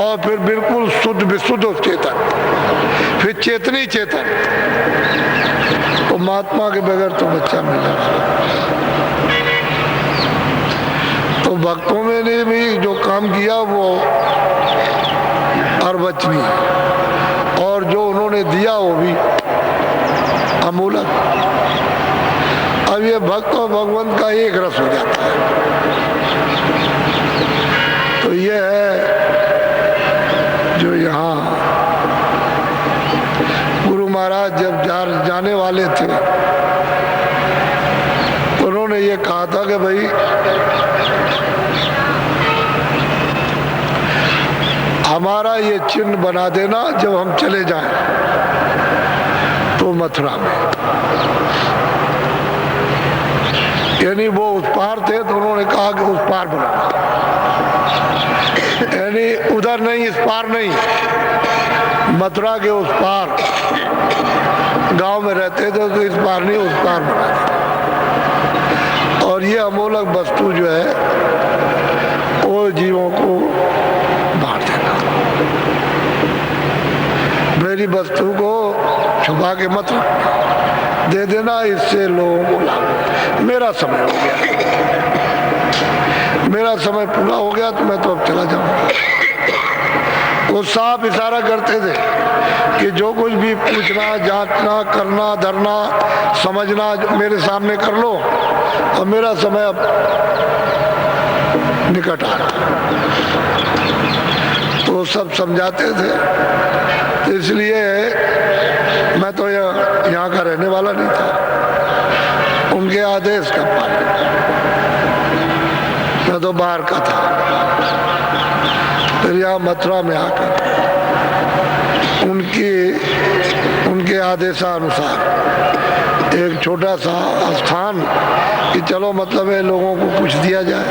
और फिर बिल्कुल शुद्ध विशुद्ध चेतन, फिर चेतनी चेतन। तो महात्मा के बगैर तो बच्चा मिलने वाला। तो भक्तों में ने भी जो काम किया वो अर्वचनीय, और जो उन्होंने दिया वो भी अमूलक। अब ये भक्त और भगवंत का एक रस हो जाता है। तो ये है जो यहाँ गुरु महाराज जब जाने वाले थे, उन्होंने ये कहा था कि भाई हमारा ये चिन्ह बना देना जब हम चले जाएं तो मथुरा में। यानी वो उस पार थे तो उन्होंने कहा कि उस पार बनाना, यानी उधर नहीं, इस पार नहीं, मथुरा के उस पार। गांव में रहते थे तो इस पार नहीं, उस पार बना देना। और ये अमूलक वस्तु जो है वो जीवों को बांट देना। मेरी वस्तु को छुपा के मत रखना, दे देना, इससे लोगों को लाभ। मेरा समय हो गया, मेरा समय पूरा हो गया तो मैं तो अब चला जाऊंगा। वो साफ इशारा करते थे कि जो कुछ भी पूछना, जांचना, करना, धरना, समझना मेरे सामने कर लो, और मेरा समय अब निकट आ रहा। तो सब समझाते थे। तो इसलिए मैं तो यहाँ का रहने वाला नहीं था, उनके आदेश का पालन, मैं तो बाहर का था। फिर यहाँ मथुरा में आकर उनके आदेशानुसार एक छोटा सा स्थान कि चलो मतलब है लोगों को कुछ दिया जाए,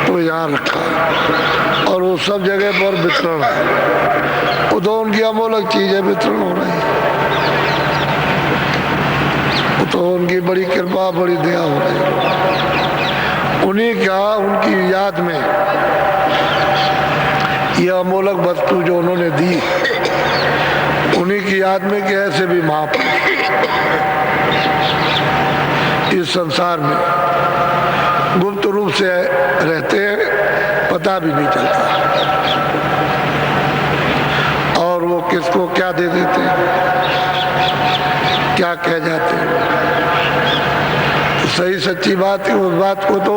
तो यहाँ रखा। और वो सब जगह पर वितरण है, वो तो उनकी अमूलक चीज है, वितरण हो रही है। वो तो उनकी बड़ी कृपा, बड़ी दया हो रही है। उन्हीं का, उनकी याद में यह अमूलक वस्तु जो उन्होंने दी, उन्हीं की याद में कि ऐसे भी महापुरुष इस संसार में गुप्त रूप से रहते हैं, पता भी नहीं चलता, और वो किसको क्या दे देते हैं, क्या कह जाते हैं। सही सच्ची बात है, उस बात को तो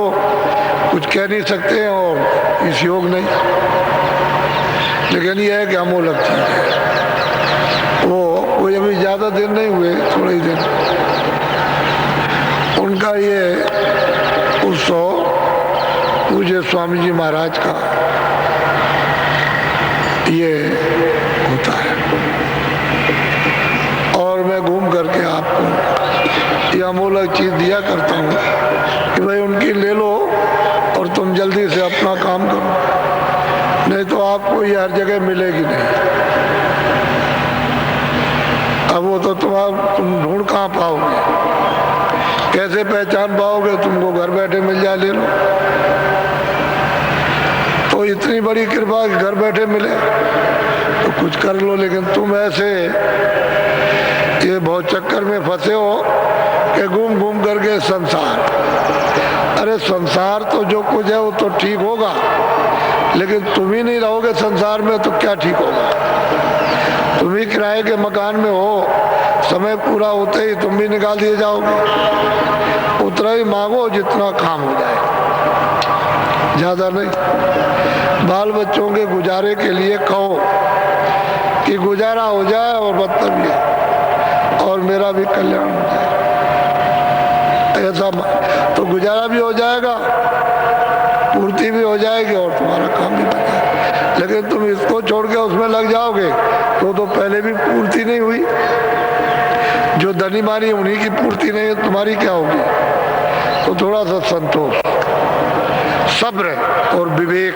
कुछ कह नहीं सकते हैं और इस योग नहीं, लेकिन यह है कि अमोलक चीज है। वो कोई अभी ज्यादा दिन नहीं हुए, थोड़े ही दिन, उनका ये उत्सव पूज्य स्वामी जी महाराज का ये होता है, और मैं घूम करके आपको ये अमूल्य चीज दिया करता हूँ कि भाई उनकी ले लो और तुम जल्दी से अपना काम करो, नहीं तो आपको ये हर जगह मिलेगी नहीं। अब वो तो तुम ढूंढ कहाँ पाओगे, कैसे पहचान पाओगे, तुमको घर बैठे मिल जाए ले लो। तो इतनी बड़ी कृपा कि घर बैठे मिले तो कुछ कर लो, लेकिन तुम ऐसे ये बहुत चक्कर में फंसे हो कि घूम घूम करके संसार, अरे संसार तो जो कुछ है वो तो ठीक होगा, लेकिन तुम ही नहीं रहोगे संसार में तो क्या ठीक होगा। तुम ही किराए के मकान में हो, समय पूरा होते ही तुम भी निकाल दिए जाओगे। उतना ही मांगो जितना काम हो जाए, ज्यादा नहीं। बाल बच्चों के गुजारे के लिए कहो कि गुजारा हो जाए और मतलब ये, और मेरा भी कल्याण हो जाए, ऐसा तो गुजारा भी हो जाएगा, पूर्ति भी हो जाएगी और तुम्हारा काम भी बन जाएगा। लेकिन तुम इसको छोड़ के उसमें लग जाओगे तो पहले भी पूर्ति नहीं हुई, जो धनी मानी उन्हीं की पूर्ति नहीं है, तुम्हारी क्या होगी। तो थोड़ा सा संतोष, सब्र और विवेक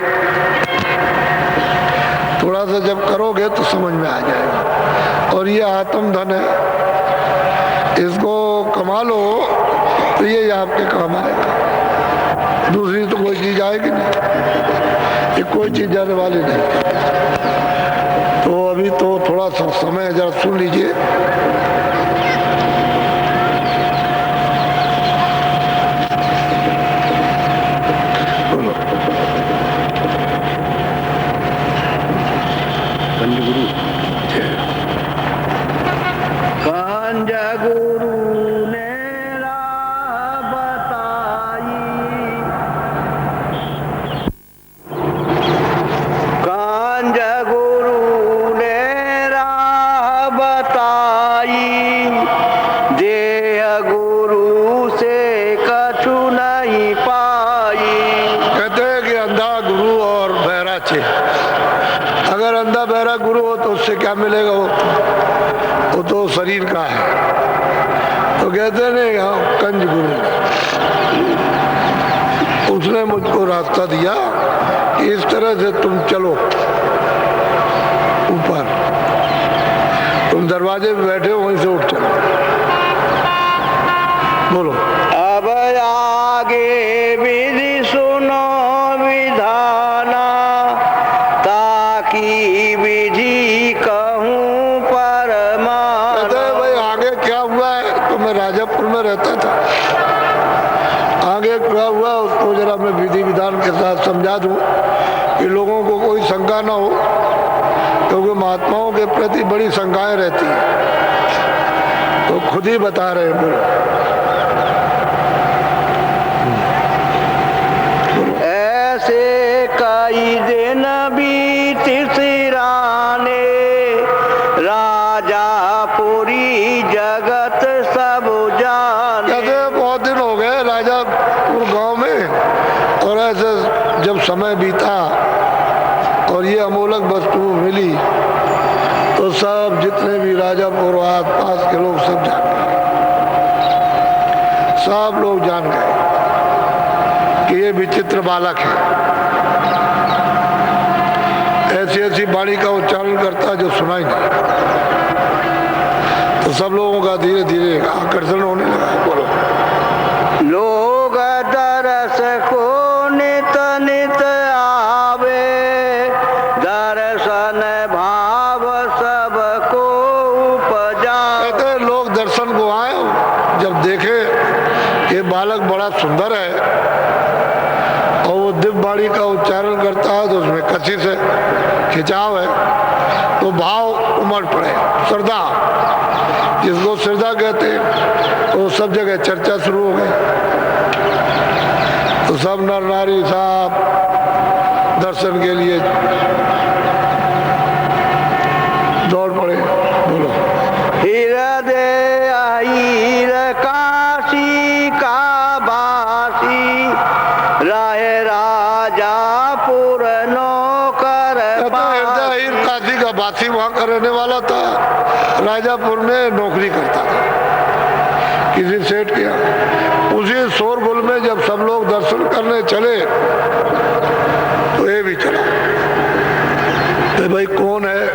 थोड़ा सा जब करोगे तो समझ में आ जाएगा। और ये आत्म धन है, इसको कमा लो तो ये आपके काम आएगा, दूसरी तो कोई चीज आएगी नहीं, ये कोई चीज जाने वाली नहीं। तो अभी तो थोड़ा सा समय जरा सुन लीजिए। अगर अंधा बहरा गुरु हो तो उससे क्या मिलेगा, वो तो शरीर का है। तो कहते नहीं, हाँ कंज गुरु, उसने मुझको रास्ता दिया कि इस तरह से तुम चलो ऊपर, तुम दरवाजे पे बैठे हो वहीं से उठ चलो। बोलो। अब आगे विधि सुनो विधाना, ताकि विधि कहूँ परमाना। भाई आगे क्या हुआ है, तो मैं राजापुर में रहता था, आगे क्या हुआ उसको जरा मैं विधि विधान के साथ समझा दूं कि लोगों को कोई शंका ना हो, क्योंकि महात्माओं के प्रति बड़ी शंकाएं रहती हैं। तो खुद ही बता रहे हैं। ऐसे कई दिन बीत सिराने, राजापुरी जगत सब जाने। कहते बहुत दिन हो गए राजापुर गांव में, और ऐसे जब समय बीता और ये अमोलक वस्तु मिली तो सब जितने भी राजापुर आस पास के लोग सब जान गए, सब लोग जान गए कि ये विचित्र बालक है, ऐसी ऐसी वाणी का उच्चारण करता जो सुनाई नहीं। तो सब लोगों का धीरे धीरे आकर्षण होने लगा। बोलो। लोग दरस को नित नित आवे, दर्शन भाव सबको उपजावे। कहते लोग दर्शन को आए, जब देखे ये बालक बड़ा सुंदर है और वो दिव्य वाणी का उच्चारण करता है तो उसमें कसी से खिंचाव है, तो भाव उमड़ पड़े। श्रद्धा, जिसको श्रद्धा कहते हैं, तो सब जगह चर्चा शुरू हो गई। तो सब नर नारी साहब दर्शन के लिए दौड़ पड़े। बोलो। हृदय हीर काशी का बासी, राय राजा पुर नौकर हृदय हीर काशी का बासी वहां का रहने वाला था, राजापुर में नौकरी करता था किसी सेठ के यहाँ। उसी शोरगुल में जब सब लोग दर्शन करने चले तो ये भी चला। तो भाई कौन है,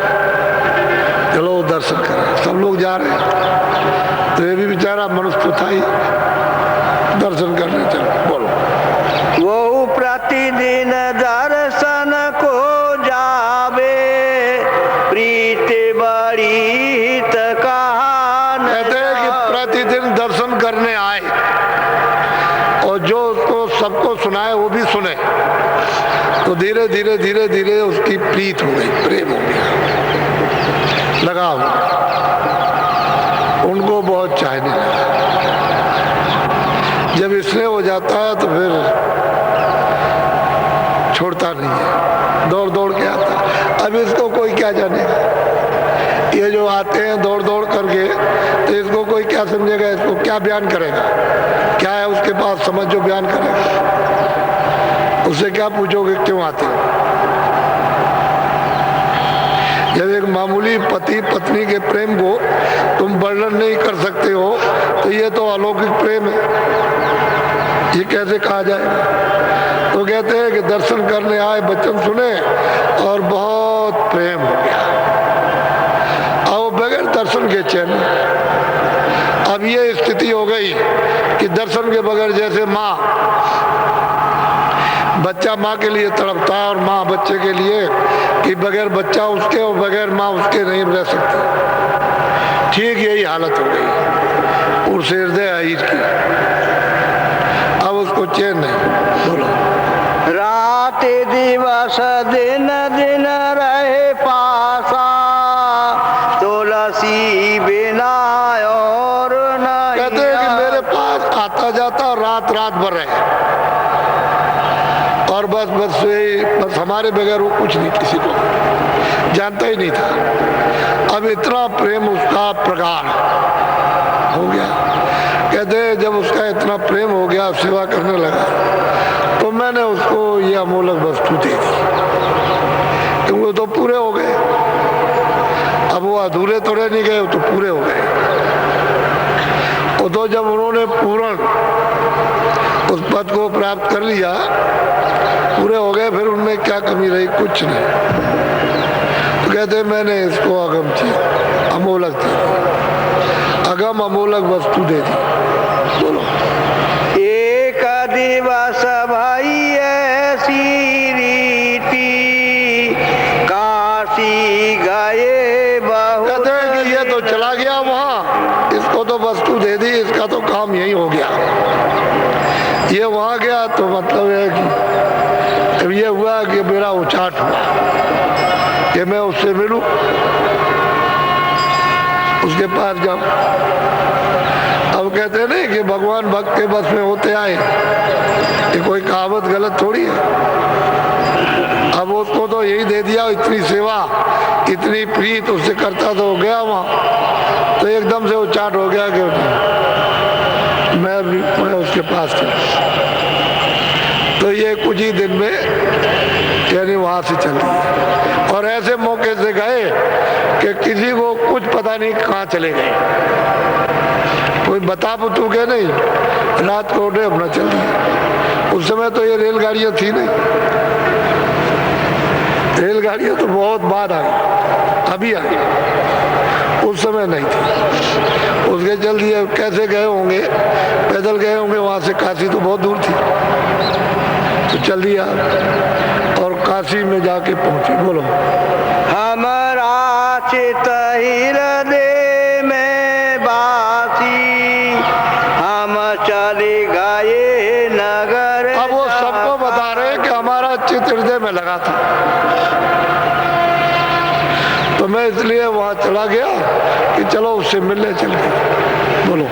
चलो दर्शन करें। सब लोग जा रहे हैं, तो ये भी बेचारा मनुष्य था ही, दर्शन करने चला। बोलो। वो प्रतिदिन दर्शन को जावे, प्रीत बड़ी हित कहान। कहते हैं कि प्रतिदिन दर्शन करने आए और जो उसको सबको सुनाए वो भी सुने, तो धीरे धीरे धीरे धीरे उसकी प्रीत हो गई, प्रेम हो गया, लगाव, उनको बहुत चाहने लगा। जब इसने हो जाता है तो फिर छोड़ता नहीं है, दौड़ दौड़ के आता है। अब इसको कोई क्या जानेगा, ये जो आते हैं दौड़ दौड़ करके, तो इसको कोई क्या समझेगा, इसको क्या बयान करेगा, क्या है उसके पास समझ जो बयान करेगा। उससे क्या पूछोगे क्यों आते हो। जब एक मामूली पति पत्नी के प्रेम को तुम वर्णन नहीं कर सकते हो, तो ये तो अलौकिक प्रेम है, ये कैसे कहा जाएगा। तो कहते हैं कि दर्शन करने आए, वचन सुने और बहुत प्रेम हो गया, और बगैर दर्शन के चैन। अब ये स्थिति हो गई कि दर्शन के बगैर, जैसे माँ, बच्चा माँ के लिए तड़पता है और माँ बच्चे के लिए, कि बगैर बच्चा उसके और बगैर माँ उसके नहीं रह सकती। ठीक यही हालत हो गई उस हृदय हीर की। अब उसको चैन नहीं। बोलो। रात दिवस दिन दिन रहे पासा, तुलसी बिना और नहीं। कहते हैं कि मेरे पास आता जाता रात रात भर रहे, और बस बस हमारे बगैर वो कुछ नहीं, किसी को जानता ही नहीं था। अब इतना प्रेम उसका प्रगाढ़ हो गया। कहते हैं जब उसका इतना प्रेम हो गया, सेवा करने लगा, तो मैंने उसको ये अमोलक वस्तु दे दी, क्योंकि वो तो पूरे हो गए। अब वो अधूरे थोड़े नहीं गए, वो तो पूरे हो गए। तो जब उन्होंने पूर्ण उस पद को प्राप्त कर लिया, पूरे हो गए, फिर उनमें क्या कमी रही, कुछ नहीं। तो कहते मैंने इसको अगम चीज, अमोलक दे दी, अगम अमोलक वस्तु दे दी। बोलो। एक दिवस भाई ऐसी रीति, काशी गए बहु। कहते हैं कि ये तो चला गया वहाँ, इसको तो वस्तु दे दी, इसका तो काम यही हो गया। ये वहाँ गया तो मतलब है कि ये हुआ कि मेरा उचाट हुआ कि मैं उससे मिलूं, उसके पास जाऊं। अब कहते हैं नहीं कि भगवान भक्त के बस में होते आए, ये कोई कहावत गलत थोड़ी है। अब उसको तो यही दे दिया, इतनी सेवा, इतनी प्रीत उससे करता तो गया वहाँ, तो एकदम से उचाट हो गया कि मैं उसके पास चला। तो ये कुछ ही दिन में यानी वहां से चल दिए, और ऐसे मौके से गए कि किसी को कुछ पता नहीं कहाँ चले गए, कोई बता बुतू के नहीं, रात को उठे अपना चल दिए। उस समय तो ये रेलगाड़ियां थी नहीं, रेलगाड़ियां तो बहुत बाद आ गई, अभी आ गई, उस समय नहीं थी। उसके चल दिए। कैसे गए होंगे, पैदल गए होंगे, वहां से काशी तो बहुत दूर थी, तो चल दिया और काशी में जाके पहुंचे। बोलो। हमारा चित हृदय में बासी, हम चले गए नगर। अब वो सबको बता रहे लगा था। तो मैं इसलिए वहां चला गया कि चलो उससे मिलने चल गए। बोलो।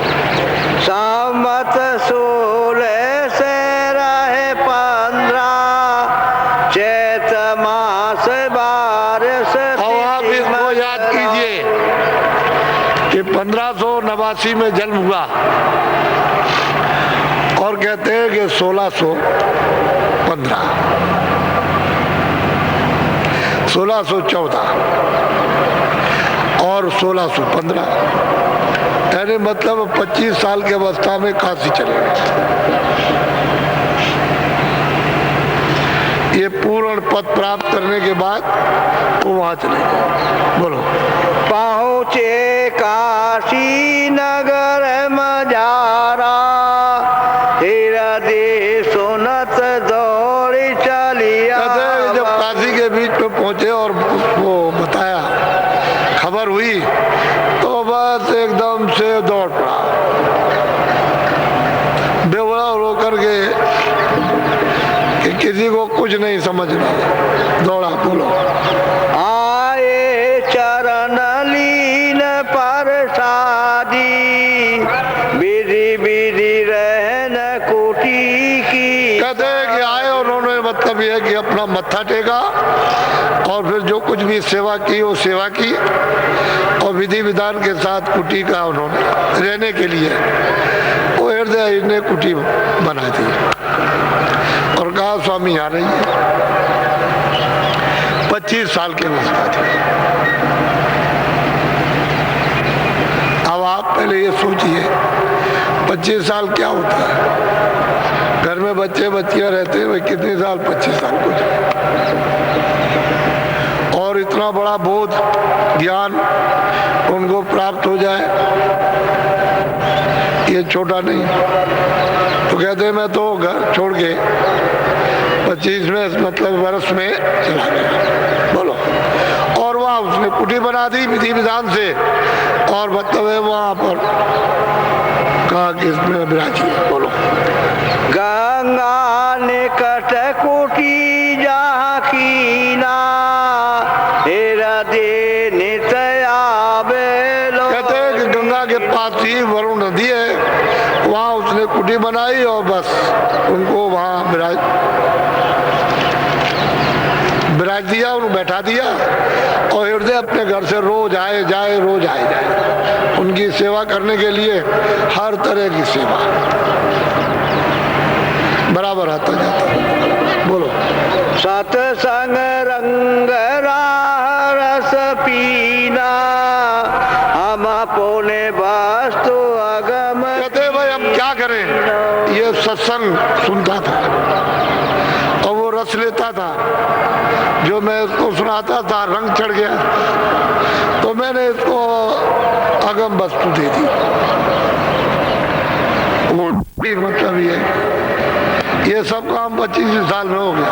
संवत 16 से रहे 15 चैत मास बारिश। अब आप इसको याद कीजिए कि 1589 में जन्म हुआ और कहते हैं कि 1615 1614 और 1615 यानी मतलब 25 साल की अवस्था में काशी चले गए। ये पूर्ण पद प्राप्त करने के बाद वो वहां चले गए। बोलो। पहुँचे काशी नगर मजारा हृदय सुनत दौड़ी चलिया। जब काशी के बीच में पहुंचे और वो बताया, खबर हुई, तो बस एकदम से दौड़ पड़ा, बेवड़ा रो करके कि किसी को कुछ नहीं समझना, दौड़ा। बोलो। आए चरण लीन परसादी विधि विधि रहन कुटी की। कहते हैं कि आए, उन्होंने मतलब यह कि अपना मत्था टेका और फिर जो कुछ भी सेवा की वो सेवा की और विधि विधान के साथ कुटी का उन्होंने रहने के लिए वो हृदय ने कुटी बना दी और कहा स्वामी आ रही है। 25 साल की अवस्था थी। अब आप पहले ये सोचिए 25 साल क्या होता है। घर में बच्चे बच्चियां रहते हैं, भाई कितने साल, 25 साल कुछ, और इतना बड़ा बोध ज्ञान उनको प्राप्त हो जाए, ये छोटा नहीं। तो कहते हैं मैं तो घर छोड़ के 25वें मतलब वर्ष में चला गया। बोलो। और वहाँ उसने कुटी बना दी विधि विधान से और मतलब है वहाँ पर कहा कि इसमें विराजिए। बोलो। गंगा निकट कुटी जहाँ कीना हृदय नित आवे लो। कहते हैं कि गंगा के पास ही वरुण नदी है, वहाँ उसने कुटी बनाई और बस उनको वहाँ विराज दिया, उनको बैठा दिया और हृदय अपने घर से रोज आए जाए, रोज आए जाए उनकी सेवा करने के लिए। हर तरह की सेवा बराबर आता जाता। बोलो। सत्संग रंग रस पीना हम पुण्य वस्तु अगम। कहते भाई हम क्या करें, ये सत्संग सुनता था और वो रस लेता था, जो मैं इसको सुनाता था रंग चढ़ गया तो मैंने इसको अगम वस्तु दे दी। वो मतलब ये सब काम 25 साल में हो गया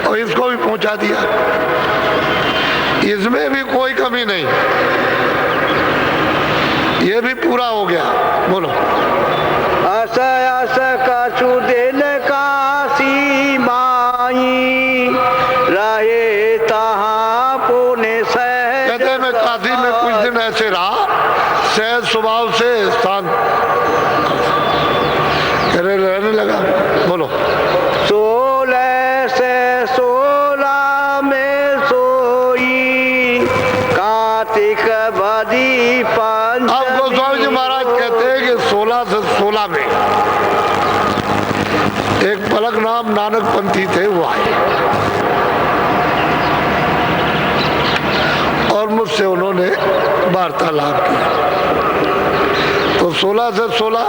और इसको भी पहुंचा दिया, इसमें भी कोई कमी नहीं, ये भी पूरा हो गया। बोलो। अस अस कछु दिन काशी माई रहे तहाँ पुण्य सह। कहते मैं काशी में कुछ दिन ऐसे रहा, सहज स्वभाव से शांत रहने लगा। बोलो। 16 से 16 में सोई कार्तिक बदी पंच। अब गोस्वामी जी महाराज कहते हैं कि 16 से 16 में एक पलक नाम नानक पंथी थे, वो आए और मुझसे उन्होंने वार्तालाप किया। तो 16 से 16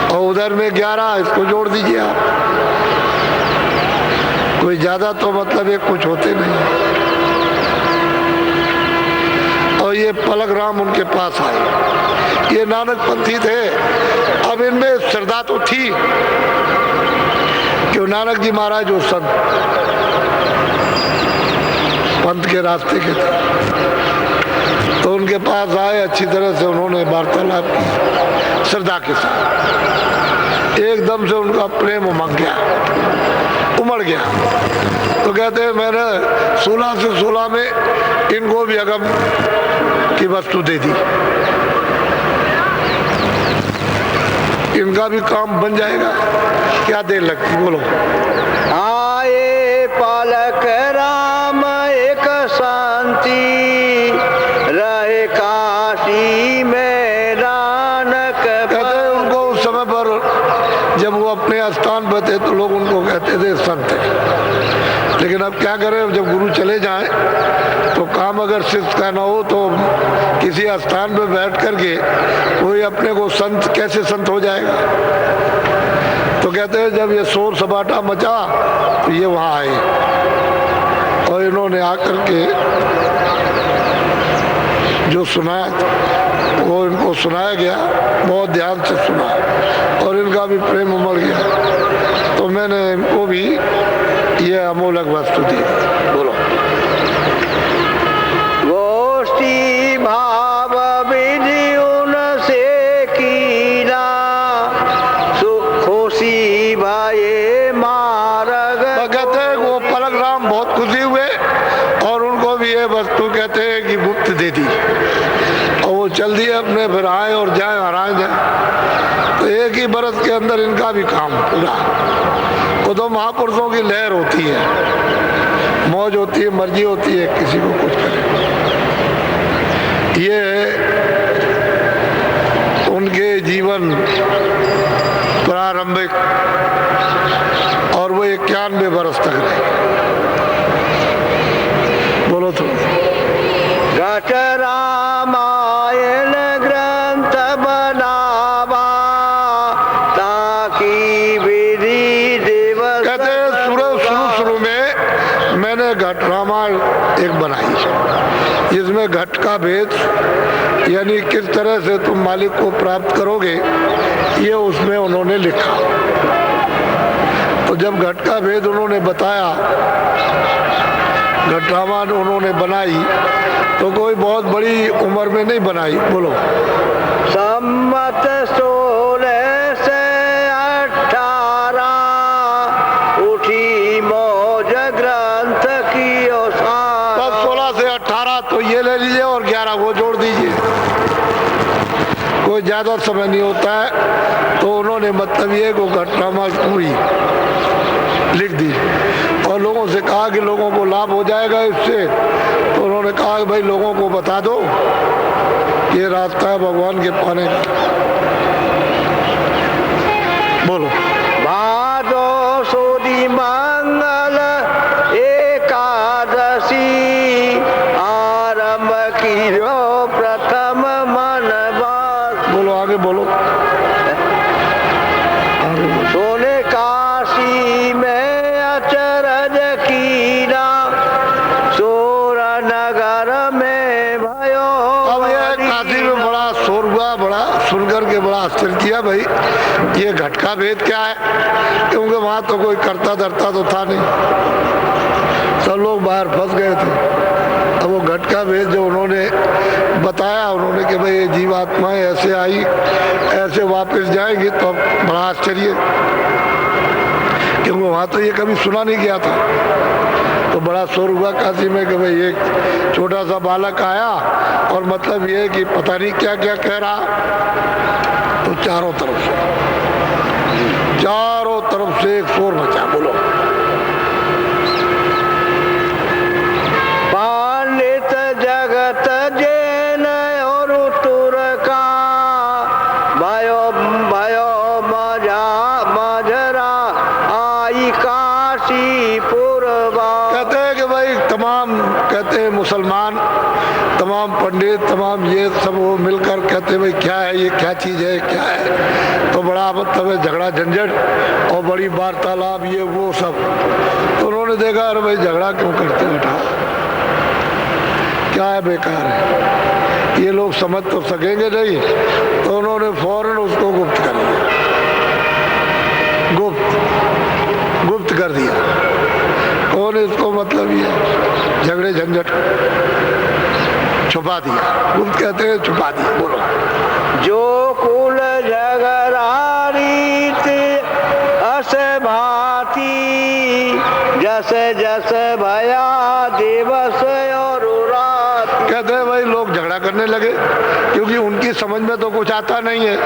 और उधर में 11, इसको जोड़ दीजिए आप। कोई ज्यादा तो मतलब ये कुछ होते नहीं। और ये पलक राम उनके पास आए, ये नानक पंथी थे। अब इनमें श्रद्धा तो थी कि नानक जी महाराज वो संत पंथ के रास्ते के थे, तो तो उनके पास आए, अच्छी तरह से उन्होंने वार्तालाप की श्रद्धा के साथ। एकदम से उनका प्रेम उमड़ गया। तो कहते हैं मैंने 16 से 16 में इनको भी अगम की वस्तु दे दी, इनका भी काम बन जाएगा। क्या देर लगती, बोलो। आए पालक राम एक शांति, रहे काशी में नानक। कहते हैं उनको उस समय पर जब वो अपने स्थान पर थे तो लोग उनको कहते थे संत है। लेकिन अब क्या करें, जब गुरु चले जाएं तो काम अगर शिष्य का ना हो तो किसी स्थान पर बैठ करके कोई अपने को संत कैसे संत हो जाएगा। तो कहते हैं जब ये शोर सपाटा मचा तो ये वहां आए और इन्होंने आकर के जो सुनाया वो इनको सुनाया गया, बहुत ध्यान से सुना और इनका भी प्रेम उमड़ गया। तो मैंने इनको भी ये अमूल्य वस्तु दी। बोलो। गोष्ठी भाव विधि उनसे कीना, खुशी भाई मार्ग। कहते हैं वो पलक राम बहुत खुशी हुए और उनको भी ये वस्तु कहते हैं कि गुप्त दे दी और वो चल दिए अपने, फिर आए और जाए हराए जाए। तो एक ही बरस के अंदर इनका भी काम पूरा। वो तो महापुरुषों की लहर होती है, मौज होती है, मर्जी होती है किसी को कुछ करे। ये उनके जीवन प्रारंभिक और वो 91 बरस तक रहे। बोलो तो। घट रामायण ग्रंथ बनावा, ताकि विधि दिवस। कहते हैं शुरू में मैंने घट रामायण एक बनाई जिसमें घट का भेद यानी किस तरह से तुम मालिक को प्राप्त करोगे ये उसमें उन्होंने लिखा। तो जब घट का भेद उन्होंने बताया, घट रामायण उन्होंने बनाई तो कोई बहुत बड़ी उम्र में नहीं बनाई। बोलो। सम्मत 16 से 18 उठी मौज ग्रंथ की। 16 से 18 तो ये ले लीजिए और 11 वो जोड़ दीजिए, कोई ज्यादा समय नहीं होता है। तो उन्होंने मतलब ये को घटनामा पूरी लिख दी और लोगों से कहा कि लोगों को लाभ हो जाएगा इससे। तो उन्होंने कहा कि भाई लोगों को बता दो ये रास्ता है भगवान के पाने का। बोलो। भादो सुदी मंगल एकादशी, आरंभ की जो प्रथम मन बास। बोलो आगे बोलो। सोने काशी में अचरज कीना, सोर नगर में भयो। अब ये काशी में बड़ा शोर हुआ, बड़ा सुनकर के बड़ा आश्चर्य किया भाई ये घट का भेद क्या है, क्योंकि वहां तो कोई करता धरता तो था नहीं, सब लोग बाहर फंस गए थे। अब वो घट का भेद जो उन्होंने बताया, उन्होंने कि भाई ये जीवात्माएं ऐसे आई ऐसे वापस जाएंगी, तो बड़ा आश्चर्य क्योंकि वहां तो ये कभी सुना नहीं गया था। तो बड़ा शोर हुआ काशी में कि भाई एक छोटा सा बालक आया और मतलब ये कि पता नहीं क्या क्या कह रहा। तो चारों तरफ से एक शोर मचा। बोलो। पंडित जगत जैन और तुरका, भयो भयो मजरा आई काशी पूर्वा। कहते हैं कि भाई तमाम कहते हैं मुसलमान, तमाम पंडित, तमाम ये सब वो मिलकर कहते हैं भाई क्या है ये, क्या चीज है, क्या है। तो बड़ा मतलब है झगड़ा झंझट और बड़ी वार्तालाप ये वो सब। तो उन्होंने देखा अरे भाई झगड़ा क्यों करते बैठा, क्या है, बेकार है, ये लोग समझ तो सकेंगे नहीं। तो उन्होंने फौरन उसको गुप्त कर दिया, गुप्त कर दिया। और इसको मतलब ये झगड़े झंझट छुपा दिया। गुप्त कहते हैं छुपा दिया। बोलो। जो कुल झगड़ा रीत अस भांति, जस जस भया दिवस और रात। कहते हैं भाई लोग झगड़ा करने लगे, क्योंकि उनकी समझ में तो कुछ आता नहीं है,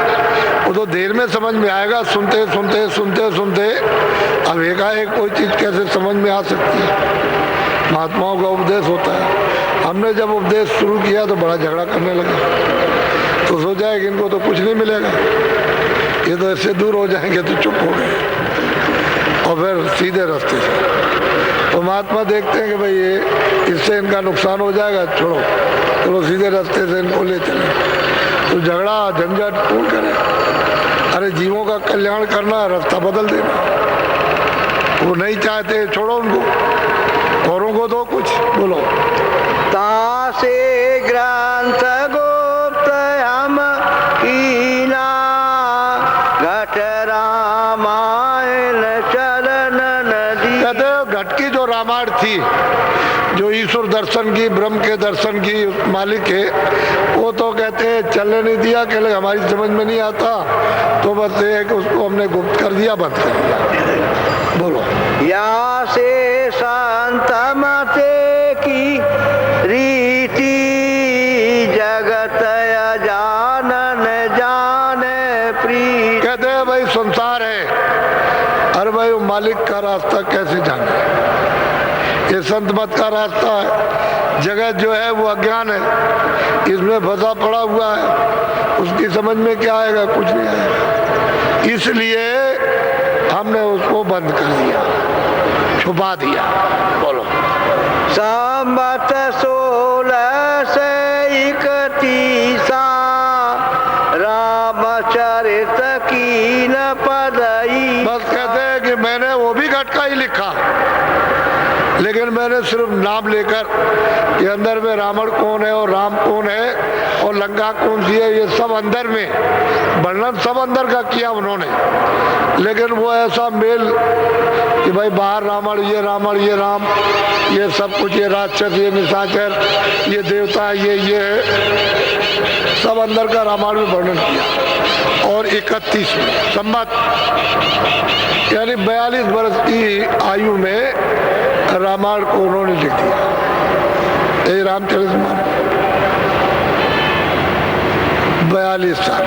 वो तो देर में समझ में आएगा। सुनते सुनते सुनते सुनते अब एकाएक कोई चीज कैसे समझ में आ सकती है। महात्माओं का उपदेश होता है। हमने जब उपदेश शुरू किया तो बड़ा झगड़ा करने लगे, तो सोचा है कि इनको तो कुछ नहीं मिलेगा, ये तो ऐसे दूर हो जाएंगे, तो चुप हो गए और फिर सीधे रास्ते से। तो महात्मा देखते हैं कि भाई ये इससे इनका नुकसान हो जाएगा, छोड़ो, चलो सीधे रास्ते से इनको ले चले। तो झगड़ा झंझट कौन करे? अरे जीवों का कल्याण करना, रास्ता बदल देना। वो नहीं चाहते, छोड़ो उनको, औरों को दो कुछ। बोलो। तासे ग्रंथ गुप्त हम कीना, घट रामायण चलन नदी। कहते हैं घट की जो रामायण थी, जो ईश्वर दर्शन की, ब्रह्म के दर्शन की मालिक है, वो तो कहते हैं चलने नहीं दिया, कहले हमारी समझ में नहीं आता, तो बस ये है कि उसको हमने गुप्त कर दिया, बंद कर दिया। बोलो। या से संत मते की रीति, जगत जानन जाने प्रीति। कहते हैं भाई संसार है, अरे भाई वो मालिक का रास्ता कैसे जाने? ये संत मत का रास्ता है। जगत जो है वो अज्ञान है, इसमें फंसा पड़ा हुआ है, उसकी समझ में क्या आएगा? कुछ नहीं आएगा। इसलिए हमने उसको बंद कर दिया, छुपा दिया। बोलो। संबत 1631 रामचरित कीन पदई। बस कहते हैं कि मैंने वो भी घटका ही लिखा, लेकिन मैंने सिर्फ नाम लेकर कि अंदर में रावण कौन है और राम कौन है और लंका कौन सी है, ये सब अंदर में वर्णन सब अंदर का किया उन्होंने। लेकिन वो ऐसा मेल कि भाई बाहर रावण, ये राम, ये सब कुछ, ये राक्षस, ये निशाचर, ये देवता, ये है, सब अंदर का रामायण में वर्णन किया। और 31 संवत यानी 42 वर्ष की आयु में रामायण को उन्होंने लिख दिया। ये रामचरितमानस 42 साल।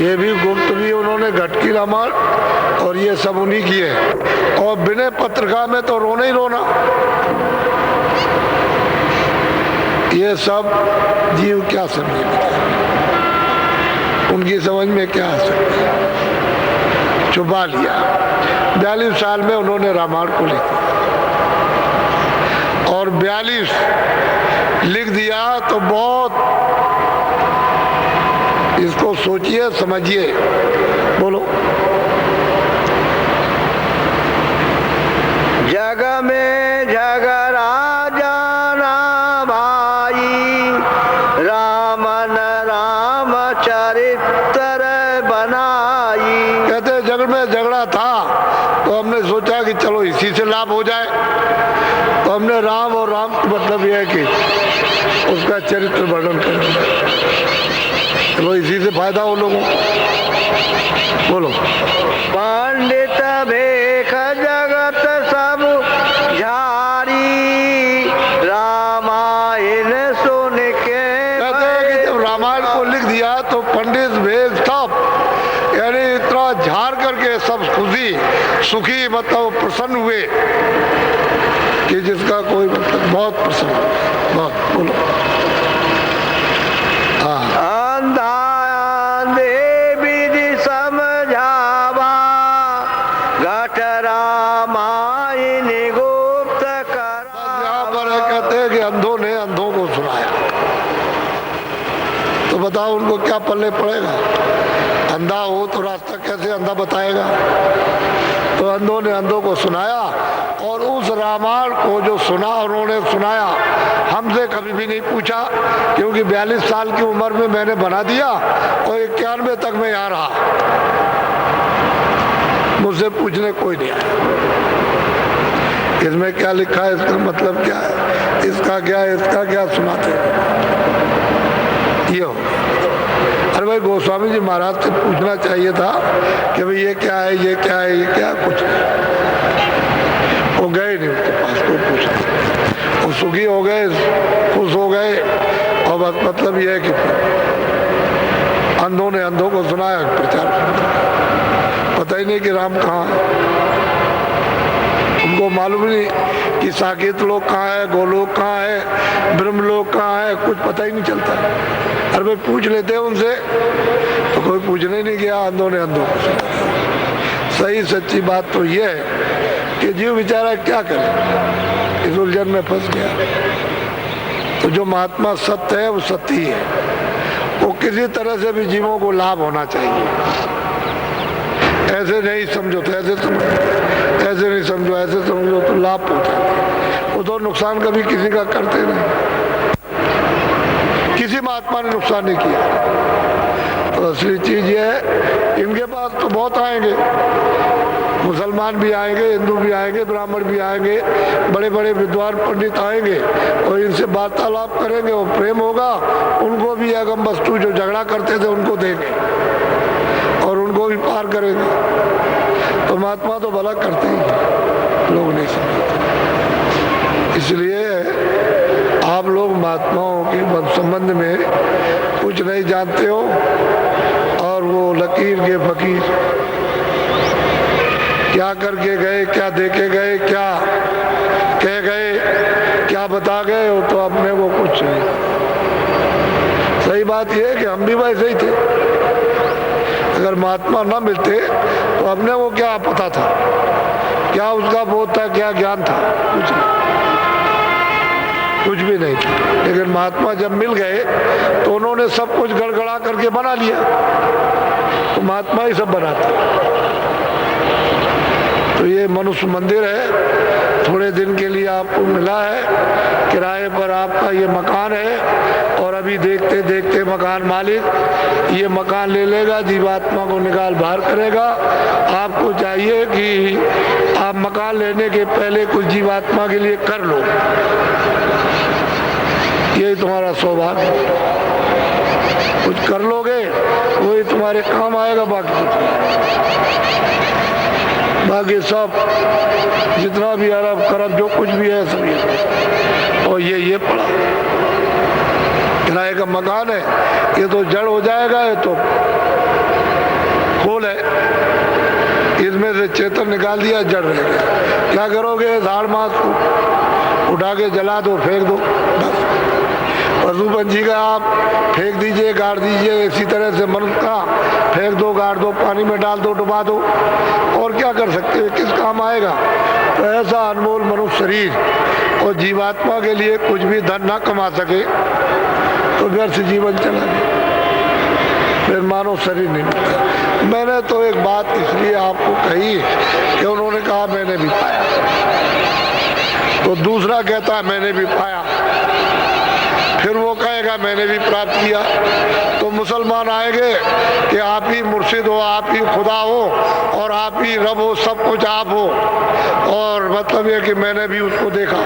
ये भी गुप्त भी उन्होंने घट की रामायण, और ये सब उन्हीं की है। और बिना पत्रिका में तो रोना ही रोना। ये सब जीव क्या समझेंगे? उनकी समझ में क्या आ सकता है? छुपा लिया। 42 साल में उन्होंने रामायण को लिख दिया, और 42 लिख दिया तो बहुत, इसको सोचिए, समझिए। बोलो। जग में झगड़ा जाना भाई, रामन राम चरित्र बनाई। कहते जग में झगड़ा था, तो हमने सोचा कि चलो इसी से लाभ हो जाए, तो हमने राम और राम का मतलब यह है कि उसका चरित्र वर्णन करें, चलो इसी से फायदा हो लोगों। बोलो। पंडित भेख जगत सब झारी, रामायण सुन के। कहते हैं कि जब रामायण को लिख दिया तो पंडित भेख सब, यानी इतना झाड़ करके सब खुशी सुखी, मतलब प्रसन्न हुए कि जिसका कोई मतलब, बहुत प्रसन्न, बहुत। बोलो। अंधा अंधे विधि समझावा, घट रामायण गुप्त करा। यहाँ पर कहते हैं कि अंधों ने अंधों को सुनाया, तो बताओ उनको क्या पल्ले पड़ेगा? अंधा हो तो रास्ता कैसे अंधा बताएगा? तो अंधों ने अंधों को सुनाया, और उस रामायण को जो सुना उन्होंने सुनाया, हमसे कभी भी नहीं पूछा, क्योंकि 42 साल की उम्र में मैंने बना दिया और 91 तक मैं यहाँ रहा, मुझसे पूछने कोई नहीं आया। इसमें क्या लिखा है, इसका मतलब क्या है, इसका क्या सुनाते हैं। ये हो। अरे भाई गोस्वामी जी महाराज से पूछना चाहिए था कि भाई ये क्या है, ये क्या है, ये क्या, कुछ वो गए नहीं उनके पास, कोई पूछा, वो सुखी हो गए, खुश हो गए, और बस मतलब ये है कि अंधों ने अंधों को सुनाया प्रचार, पता ही नहीं कि राम कहाँ है, उनको मालूम नहीं कि साकेत लोक कहाँ है, गोलोक कहाँ है, ब्रह्मलोक कहाँ है, कुछ पता ही नहीं चलता। अरे भाई पूछ लेते हैं उनसे, तो कोई पूछने ही नहीं गया, अंधों ने अंधों को सुनाया। सही सच्ची बात तो ये है कि जीव बेचारा क्या करे, इस उलझन में फंस गया। तो जो महात्मा सत्य है वो सत्य ही है, वो किसी तरह से भी जीवों को लाभ होना चाहिए। ऐसे नहीं समझो तो ऐसे समझो, ऐसे नहीं समझो ऐसे समझो तो लाभ पहुंचाते, वो तो नुकसान कभी किसी का करते नहीं, किसी महात्मा ने नुकसान नहीं किया। तो असली चीज ये है, इनके पास तो बहुत आएंगे, मुसलमान भी आएंगे, हिंदू भी आएंगे, ब्राह्मण भी आएंगे, बड़े बड़े विद्वान पंडित आएंगे और इनसे वार्तालाप करेंगे और प्रेम होगा, उनको भी अगम वस्तु जो झगड़ा करते थे उनको देंगे और उनको भी पार करेंगे। तो महात्मा तो भला करते ही, लोग नहीं समझते। इसलिए आप लोग महात्माओं के संबंध में कुछ नहीं जानते हो, और वो लकीर के फकीर क्या करके गए, क्या देके गए, क्या कह गए, क्या बता गए, हो तो अपने को कुछ नहीं। सही बात यह है कि हम भी वैसे ही थे, अगर महात्मा न मिलते तो अपने को क्या पता था, क्या उसका बोध था, क्या ज्ञान था, कुछ नहीं, कुछ भी नहीं था। लेकिन महात्मा जब मिल गए तो उन्होंने सब कुछ गड़गड़ा करके बना लिया, तो महात्मा ही सब बनाते। तो ये मनुष्य मंदिर है, थोड़े दिन के लिए आपको मिला है, किराए पर आपका ये मकान है, और अभी देखते देखते मकान मालिक ये मकान ले लेगा, जीवात्मा को निकाल बाहर करेगा। आपको चाहिए कि आप मकान लेने के पहले कुछ जीवात्मा के लिए कर लो, यही तुम्हारा सौभाग्य। कुछ कर लोगे वही तुम्हारे काम आएगा, बाकी कुछ नहीं। बाकी सब जितना भी अरब करब जो कुछ भी है सब ये, और ये पड़ा किराए का मकान है, ये तो जड़ हो जाएगा, ये तो खोल है, इसमें से चेतन निकाल दिया, जड़ रह गया। क्या करोगे, झाड़ मास को उठा के जला दो, फेंक दो, बस। पशु पंछी का आप फेंक दीजिए, गाड़ दीजिए, इसी तरह से मनुष्य का फेंक दो, गाड़ दो, पानी में डाल दो, डुबा दो, और क्या कर सकते हैं, किस काम आएगा। तो ऐसा अनमोल मनुष्य शरीर, और जीवात्मा के लिए कुछ भी धन ना कमा सके तो व्यर्थ जीवन चला गया, फिर मानव शरीर नहीं मिलता। मैंने तो एक बात इसलिए आपको कही कि उन्होंने कहा मैंने भी पाया, तो दूसरा कहता है मैंने भी पाया, फिर वो कहेगा मैंने भी प्राप्त किया। तो मुसलमान आएंगे कि आप ही मुर्शिद हो, आप ही खुदा हो, और आप ही रब हो, सब कुछ आप हो, और मतलब ये कि मैंने भी उसको देखा।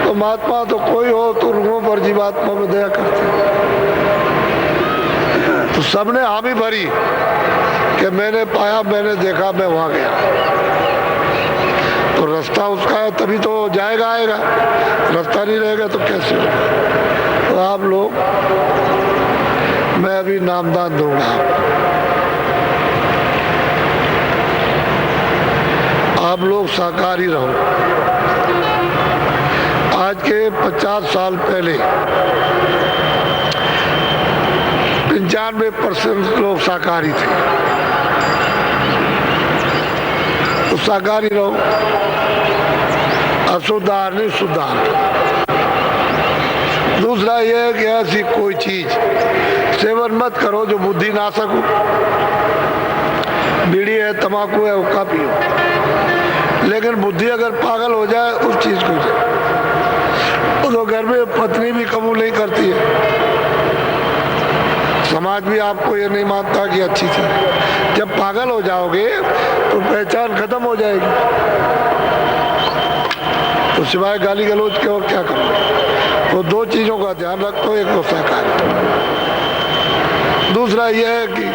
तो महात्मा तो कोई हो तो रूहों पर जीवात्मा में दया करते, तो सबने हामी भरी कि मैंने पाया, मैंने देखा, मैं वहां गया। तो रास्ता उसका है तभी तो जाएगा, आएगा, रास्ता नहीं रहेगा तो कैसे होगा। तो आप लोग, मैं अभी नामदान दूंगा, आप लोग शाकाहारी रहो। आज के 50 साल पहले 95% लोग शाकाहारी थे, तो शाकाहारी रहो, अशुद्ध आहार नहीं, शुद्ध आहार। दूसरा यह है कि ऐसी कोई चीज सेवन मत करो जो बुद्धि नाशक हो, बीड़ी है, तंबाकू है, हुक्का पियो, लेकिन बुद्धि अगर पागल हो जाए उस चीज को तो घर में पत्नी भी कबूल नहीं करती है। समाज भी आपको ये नहीं मानता कि अच्छी चीज। जब पागल हो जाओगे तो पहचान खत्म हो जाएगी। तो सिवाय गाली गलौज के और क्या करो। तो दो चीजों का ध्यान रखो, एक तो सहकार, दूसरा यह है कि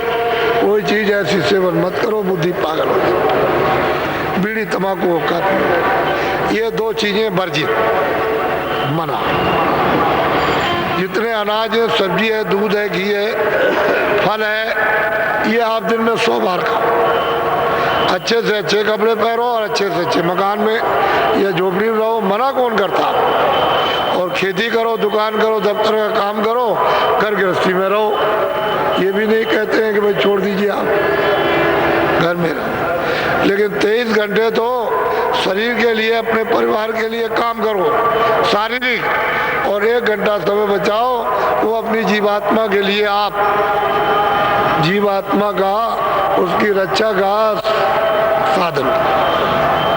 कोई चीज ऐसी सेवन मत करो बुद्धि पागल हो जाए। बीड़ी तंबाकू औकात, ये दो चीजें वर्जित, मना। जितने अनाज है, सब्जी है, दूध है, घी है, फल है, ये आप दिन में 100 बार खाओ। अच्छे से अच्छे कपड़े पहनो और अच्छे से अच्छे मकान में या झोपड़ी में रहो, मना कौन करता। और खेती करो, दुकान करो, दफ्तर का काम करो, घर गृहस्थी में रहो। ये भी नहीं कहते हैं कि भाई छोड़ दीजिए, आप घर में रहो, लेकिन 23 घंटे तो शरीर के लिए, अपने परिवार के लिए काम करो शारीरिक, और 1 घंटा समय बचाओ वो अपनी जीवात्मा के लिए। आप जीवात्मा का, उसकी रक्षा का साधन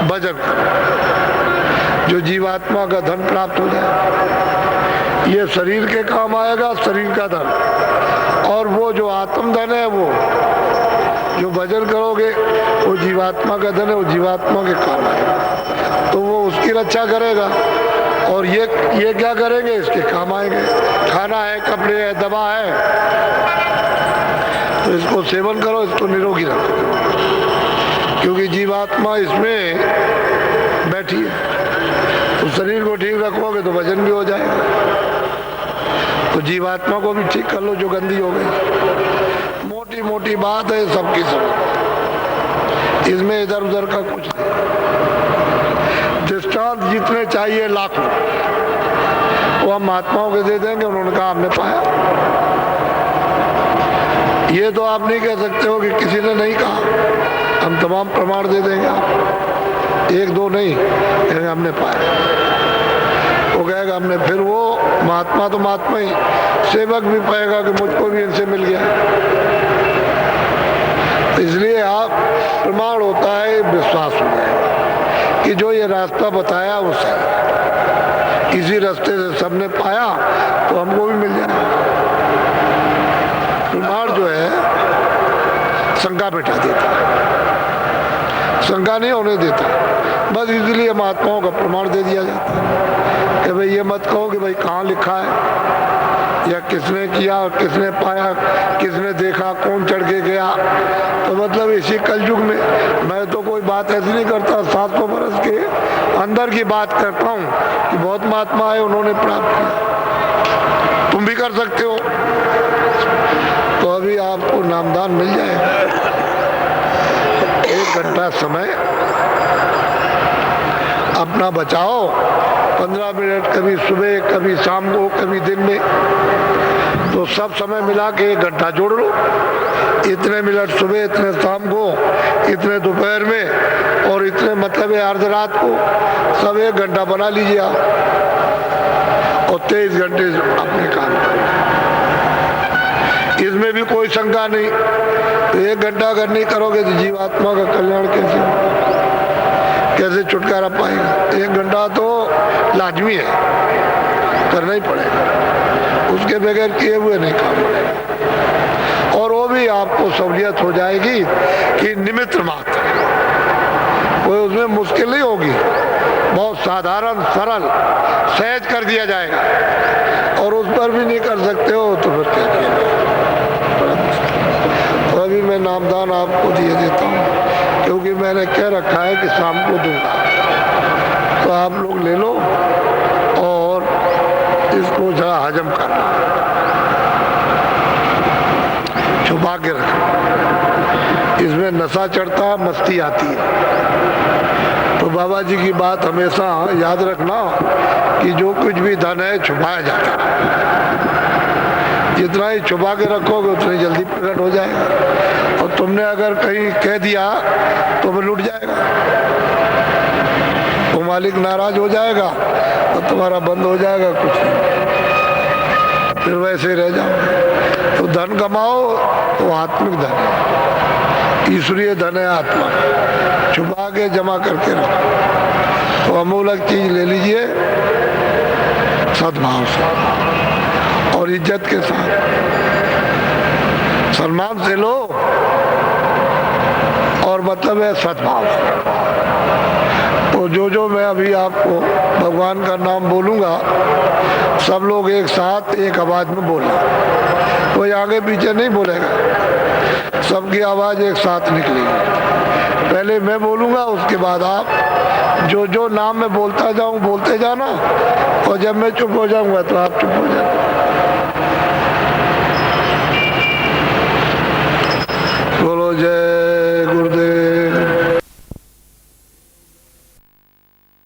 भजन करो, जो जीवात्मा का धन प्राप्त हो जाए। ये शरीर के काम आएगा, शरीर का धन। और वो जो आत्म धन है, वो जो भजन करोगे, वो जीवात्मा का धन है, वो जीवात्मा के काम आएगा, तो वो उसकी रक्षा करेगा। और ये क्या करेंगे, इसके काम आएंगे। खाना है, कपड़े है, दवा है, तो इसको सेवन करो, इसको निरोगी रखो, क्योंकि जीवात्मा इसमें बैठी है। तो शरीर को ठीक रखोगे तो वजन भी हो जाएगा। तो जीवात्मा को भी ठीक कर लो जो गंदी हो गई। मोटी मोटी बात है, सबकी सब, इसमें इधर उधर का कुछ नहीं। दृष्टांत जितने चाहिए लाखों, वो हम महात्माओं के दे देंगे, उन्होंने कहा हमने पाया। ये तो आप नहीं कह सकते हो कि किसी ने नहीं कहा, हम तमाम प्रमाण दे देंगे आप, 1-2 नहीं, हमने पाया। वो कहेगा हमने, फिर वो महात्मा तो महात्मा ही, सेवक भी पाएगा कि मुझको भी इनसे मिल गया। तो इसलिए आप प्रमाण होता है, विश्वास हो जाएगा कि जो ये रास्ता बताया वो सही है, इसी रास्ते से सबने पाया तो हमको भी मिल जाएगा। प्रमाण जो है शंका बैठा देता है, शंका नहीं होने देता, बस इसलिए महात्माओं का प्रमाण दे दिया जाता है कि भाई ये मत कहो कि भाई कहाँ लिखा है, या किसने किया, किसने पाया, किसने देखा, कौन चढ़ के गया। तो मतलब इसी कलयुग में मैं तो कोई बात ऐसी नहीं करता, 700 बरस के अंदर की बात करता हूँ कि बहुत महात्मा है, उन्होंने प्राप्त किया, तुम भी कर सकते हो। तो अभी आपको नामदान मिल जाएगा। 1 घंटा समय अपना बचाओ, 15 मिनट, कभी सुबह, कभी शाम को, कभी दिन में, तो सब समय मिला के 1 घंटा जोड़ लो। इतने मिनट सुबह, इतने शाम को, इतने दोपहर में, और इतने मतलब है अर्ध रात को, सब 1 घंटा बना लीजिए आप, और 23 घंटे अपने काम करो। इसमें भी कोई शंका नहीं। तो 1 घंटा अगर नहीं करोगे तो जीवात्मा का कल्याण कैसे छुटकारा पाएगा। 1 घंटा तो लाजमी है, करना ही पड़ेगा, उसके बगैर किए हुए नहीं काम पड़ेगा। और वो भी आपको सहूलियत हो जाएगी कि निमित्त मात्र, कोई उसमें मुश्किल नहीं होगी, बहुत साधारण सरल सहज कर दिया जाएगा। और उस पर भी नहीं कर सकते हो तो फिर क्या किया। तो अभी मैं नामदान आपको दिए देता हूँ, क्योंकि मैंने कह रखा है कि शाम को दूंगा, तो आप लोग ले लो और इसको जरा हजम करना, छुपा के रखना। इसमें नशा चढ़ता है, मस्ती आती है। तो बाबा जी की बात हमेशा याद रखना कि जो कुछ भी धन है छुपाया जाता है, जितना ही छुपा के रखोगे उतनी जल्दी प्रकट हो जाएगा। और तुमने अगर कहीं कह दिया तो वो लूट जाएगा, तो मालिक नाराज हो जाएगा और तुम्हारा बंद हो जाएगा, कुछ नहीं, फिर वैसे ही रह जाओ। तो धन कमाओ तो आत्मिक धन है, ईश्वरीय धन है आत्मा, छुपा के जमा करके रखो। तो अमूलक चीज ले लीजिए सद्भाव से और इज्जत के साथ। सम्मान से लो और मतलब है सद्भाव। तो जो मैं अभी आपको भगवान का नाम बोलूंगा, सब लोग एक साथ एक आवाज में बोलना, कोई आगे पीछे नहीं बोलेगा, सबकी आवाज एक साथ निकलेगी। पहले मैं बोलूंगा, उसके बाद आप जो नाम मैं बोलता जाऊं बोलते जाना, और जब मैं चुप हो जाऊंगा तो आप चुप हो जाना। बोलो जय